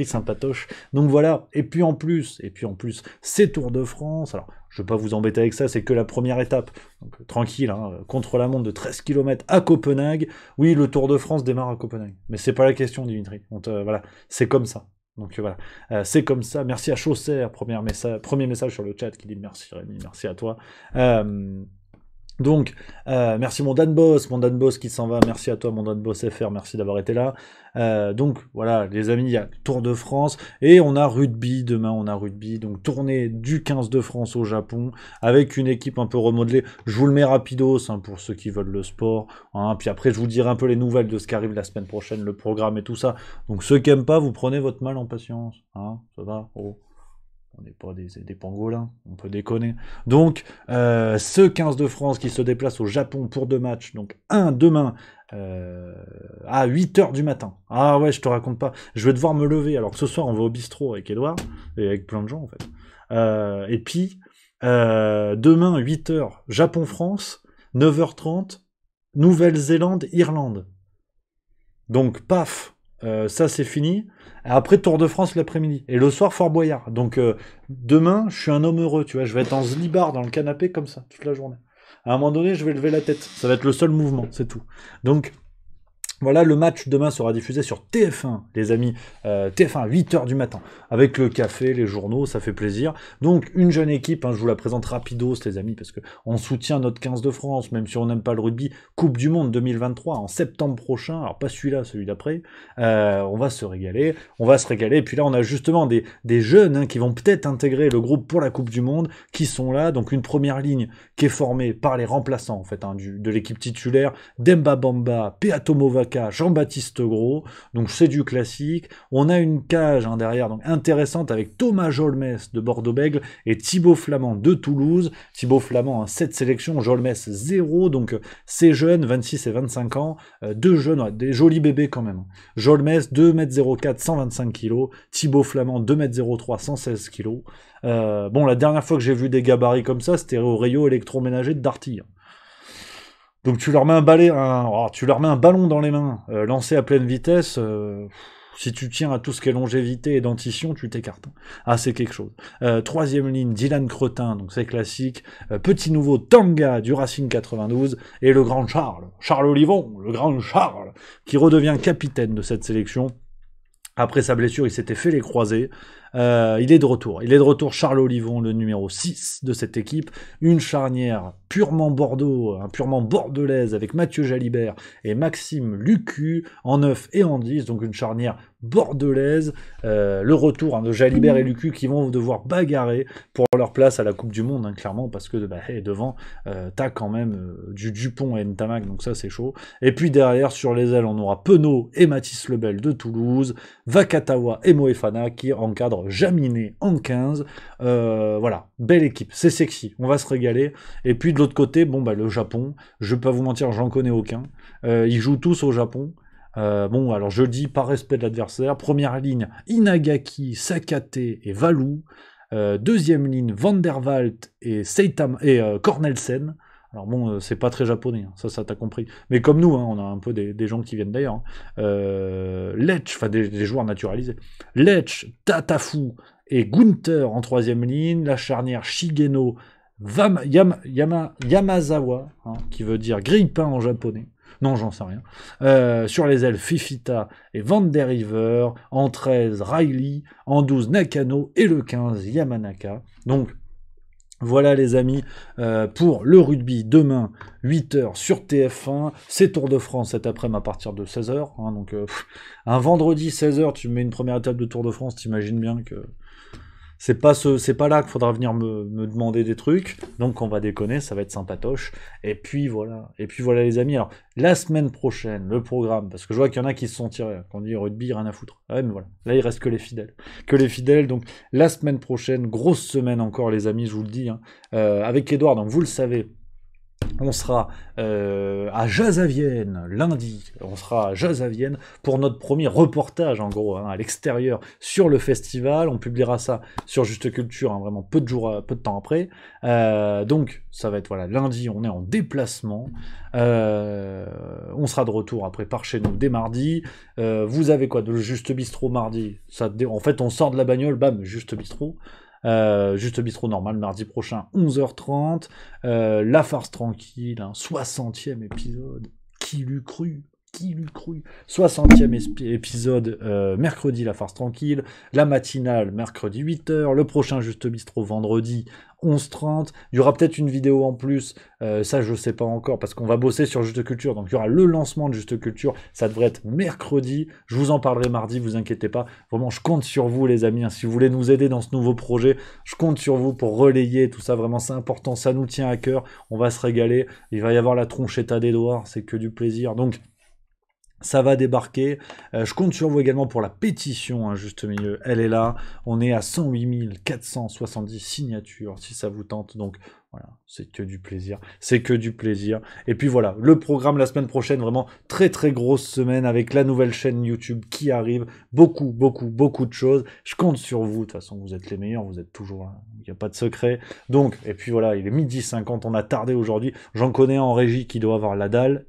sympatoche. Donc voilà. Et puis en plus, c'est Tour de France. Alors, je ne vais pas vous embêter avec ça, c'est que la première étape. Donc, tranquille, hein, contre-la-montre de 13 km à Copenhague. Oui, le Tour de France démarre à Copenhague. Mais c'est pas la question, Dimitri. Voilà, c'est comme ça. Donc voilà, c'est comme ça. Merci à Chausser, premier message sur le chat qui dit merci Rémi, merci à toi. Donc, merci mon Dan Boss qui s'en va, merci à toi mon Dan Boss FR, merci d'avoir été là. Donc voilà les amis, il y a Tour de France et on a rugby, demain donc tournée du 15 de France au Japon avec une équipe un peu remodelée. Je vous le mets rapidos hein, pour ceux qui veulent le sport, hein. Puis après je vous dirai un peu les nouvelles de ce qui arrive la semaine prochaine, le programme et tout ça. Donc ceux qui aiment pas, vous prenez votre mal en patience, hein, ça va. On n'est pas des pangolins, on peut déconner. Donc, ce 15 de France qui se déplace au Japon pour 2 matchs, donc un demain à 8h du matin. Ah ouais, je te raconte pas. Je vais devoir me lever, alors que ce soir on va au bistrot avec Edouard, et avec plein de gens en fait. Et puis, demain 8h, Japon-France, 9h30, Nouvelle-Zélande, Irlande. Donc, paf, ça c'est fini. Après Tour de France l'après-midi. Et le soir, Fort Boyard. Donc demain, je suis un homme heureux, tu vois. Je vais être en slibard dans le canapé comme ça, toute la journée. À un moment donné, je vais lever la tête. Ça va être le seul mouvement, c'est tout. Donc, voilà, le match demain sera diffusé sur TF1, les amis. TF1 à 8h du matin. Avec le café, les journaux, ça fait plaisir. Donc, une jeune équipe, hein, je vous la présente rapidos, les amis, parce que on soutient notre 15 de France, même si on n'aime pas le rugby. Coupe du Monde 2023, en septembre prochain. Alors, pas celui-là, celui d'après. On va se régaler. Et puis là, on a justement des jeunes hein, qui vont peut-être intégrer le groupe pour la Coupe du Monde, qui sont là. Donc, une première ligne qui est formée par les remplaçants, en fait, hein, de l'équipe titulaire. Demba Bamba, Peato Movaca, Jean-Baptiste Gros, donc c'est du classique. On a une cage hein, derrière, donc intéressante avec Thomas Jolmes de Bordeaux-Bègles et Thibaut Flamand de Toulouse. Thibaut Flamand, hein, 7 sélections, Jolmes 0, donc c'est jeune, 26 et 25 ans, 2 jeunes, ouais, des jolis bébés quand même. Jolmes 2m04, 125 kg, Thibaut Flamand 2m03, 116 kg. Bon, la dernière fois que j'ai vu des gabarits comme ça, c'était au rayon électroménager de Darty. Donc tu leur mets tu leur mets un ballon dans les mains, lancé à pleine vitesse. Si tu tiens à tout ce qui est longévité et dentition, tu t'écartes. Ah, c'est quelque chose. Troisième ligne, Dylan Cretin, donc c'est classique. Petit nouveau, Tanga du Racing 92. Et le grand Charles Olivon, le grand Charles, qui redevient capitaine de cette sélection. Après sa blessure, il s'était fait les croisés. Il est de retour. Il est de retour, Charles Olivon, le numéro 6 de cette équipe. Une charnière purement Bordeaux, purement bordelaise, avec Mathieu Jalibert et Maxime Lucu en 9 et en 10. Donc une charnière bordelaise. Le retour de Jalibert et Lucu qui vont devoir bagarrer pour leur place à la Coupe du Monde, clairement, parce que devant, t'as quand même du Dupont et Ntamak, donc ça c'est chaud. Et puis derrière, sur les ailes, on aura Penaud et Mathis Lebel de Toulouse, Vakatawa et Moefana qui encadrent Jaminet en 15. Voilà, belle équipe, c'est sexy, on va se régaler. Et puis de l'autre côté, le Japon, je vais pas vous mentir, j'en connais aucun. Ils jouent tous au Japon. Alors je dis par respect de l'adversaire. Première ligne, Inagaki, Sakate et Valou. Deuxième ligne, Van der Waalt et Cornelsen. Alors c'est pas très japonais, ça t'as compris. Mais comme nous, on a un peu des gens qui viennent d'ailleurs. Lech, des joueurs naturalisés. Lech, Tatafu et Gunther en troisième ligne. La charnière Shigeno Yamazawa, qui veut dire grille-pain en japonais. Non, j'en sais rien. Sur les ailes, Fifita et Van der River. En 13, Riley. En 12, Nakano. Et le 15, Yamanaka. Donc, voilà les amis, pour le rugby, demain, 8h sur TF1. C'est Tour de France cet après-midi à partir de 16h. Donc, un vendredi 16h, tu mets une première étape de Tour de France, t'imagines bien que... C'est pas là qu'il faudra venir me demander des trucs, donc on va déconner, ça va être sympatoche. Et puis voilà les amis. Alors la semaine prochaine, le programme, parce que je vois qu'il y en a qui se sont tirés, quand on dit rugby, rien à foutre. Ouais, mais voilà, là il reste que les fidèles. Donc la semaine prochaine, grosse semaine encore les amis, je vous le dis, avec Edouard, donc vous le savez. On sera à Jazavienne lundi. On sera à Jazavienne pour notre premier reportage, en gros, à l'extérieur sur le festival. On publiera ça sur Juste Culture, vraiment peu de temps après. Donc, ça va être lundi. On est en déplacement. On sera de retour après par chez nous dès mardi. Vous avez quoi de Juste Bistrot mardi? En fait, on sort de la bagnole, bam, Juste Bistrot. Juste bistrot normal, mardi prochain, 11h30. La farce tranquille, 60e épisode. Qui l'eût cru? 60e épisode, mercredi, la farce tranquille. La matinale, mercredi 8h. Le prochain Juste Bistrot, vendredi, 11h30. Il y aura peut-être une vidéo en plus. Ça, je sais pas encore, parce qu'on va bosser sur Juste Culture. Donc, il y aura le lancement de Juste Culture. Ça devrait être mercredi. Je vous en parlerai mardi, vous inquiétez pas. Vraiment, je compte sur vous, les amis. Si vous voulez nous aider dans ce nouveau projet, je compte sur vous pour relayer tout ça. Vraiment, c'est important. Ça nous tient à cœur. On va se régaler. Il va y avoir la tronchetta d'Edouard. C'est que du plaisir. Donc, ça va débarquer. Je compte sur vous également pour la pétition, juste milieu. Elle est là. On est à 108 470 signatures, si ça vous tente. Donc, voilà, c'est que du plaisir. Et puis voilà, le programme la semaine prochaine, vraiment très très grosse semaine avec la nouvelle chaîne YouTube qui arrive. Beaucoup de choses. Je compte sur vous. De toute façon, vous êtes les meilleurs. Vous êtes toujours là. Il n'y a pas de secret. Donc, et puis voilà, il est 12h50. On a tardé aujourd'hui. J'en connais un en régie qui doit avoir la dalle.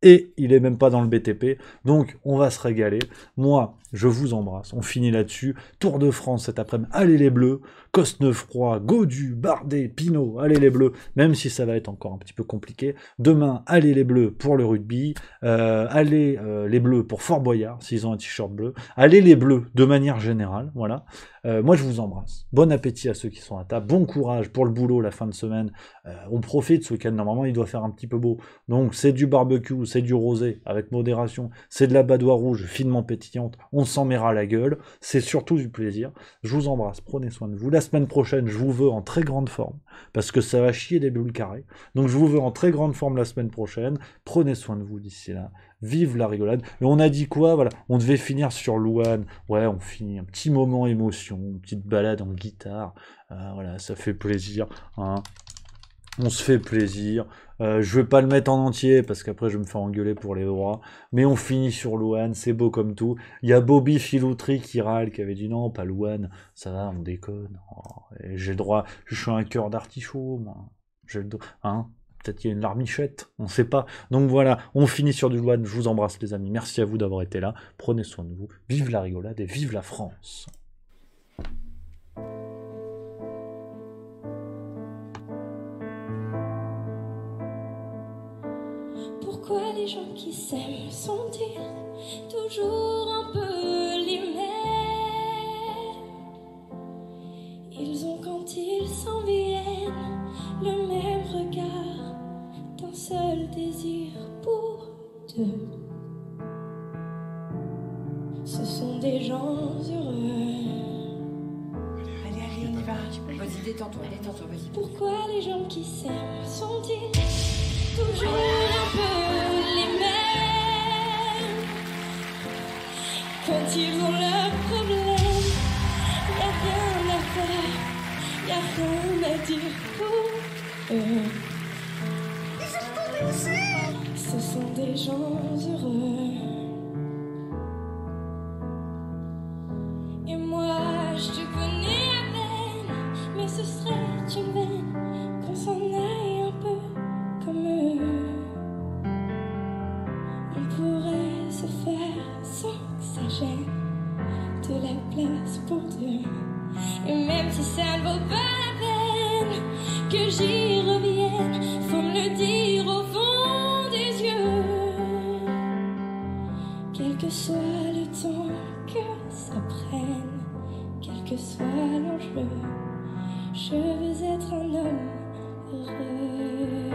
Et il est même pas dans le BTP, donc on va se régaler. Moi, je vous embrasse, on finit là-dessus. Tour de France cet après-midi, allez les Bleus. Cosnefroy, Gaudu, Bardet, Pinot, allez les Bleus, même si ça va être encore un petit peu compliqué. Demain, allez les Bleus pour le rugby. Allez les Bleus pour Fort Boyard, s'ils ont un t-shirt bleu. Allez les Bleus de manière générale, voilà. Moi, je vous embrasse. Bon appétit à ceux qui sont à table. Bon courage pour le boulot la fin de semaine. On profite ce week-end. Normalement, il doit faire un petit peu beau. Donc, c'est du barbecue, c'est du rosé avec modération. C'est de la badoie rouge finement pétillante. On s'en mettra la gueule. C'est surtout du plaisir. Je vous embrasse. Prenez soin de vous. La semaine prochaine, je vous veux en très grande forme parce que ça va chier des bulles carrées. Donc, je vous veux en très grande forme la semaine prochaine. Prenez soin de vous d'ici là. Vive la rigolade. Et on a dit quoi? Voilà, on devait finir sur Louane. Ouais, on finit un petit moment émotion, une petite balade en guitare. Voilà, ça fait plaisir. On se fait plaisir. Je vais pas le mettre en entier parce qu'après je vais me faire engueuler pour les droits. Mais on finit sur Louane, c'est beau comme tout. Il y a Bobby Filoutry qui râle, qui avait dit non, pas Louane. Ça va, on déconne. Et j'ai le droit. Je suis un cœur d'artichaut, moi. J'ai le droit. Peut-être qu'il y a une larmichette, on ne sait pas. Donc voilà, on finit sur du Louane. Je vous embrasse les amis. Merci à vous d'avoir été là. Prenez soin de vous. Vive la rigolade et vive la France. Pourquoi les gens qui s'aiment sont-ils toujours un peu les mêmes? Ils ont quand ils s'en viennent le même regard, d'un seul désir pour deux. Ce sont des gens heureux. Allez, on y va. Vas-y, détends-toi, vas-y. Pourquoi les gens qui s'aiment sont-ils toujours un peu les mêmes? Quand ils ont leurs problèmes, y'a rien à faire, y'a rien à dire pour eux. Ce sont des gens heureux. Et moi, je te connais à peine, mais ce serait une veine qu'on s'en aille un peu comme eux. On pourrait se faire sans que ça gêne, de la place pour deux. Et même si ça ne vaut pas la peine que j'y revienne, faut me le dire au fond des yeux. Quel que soit le temps que ça prenne, quel que soit l'enjeu, je veux être un homme heureux.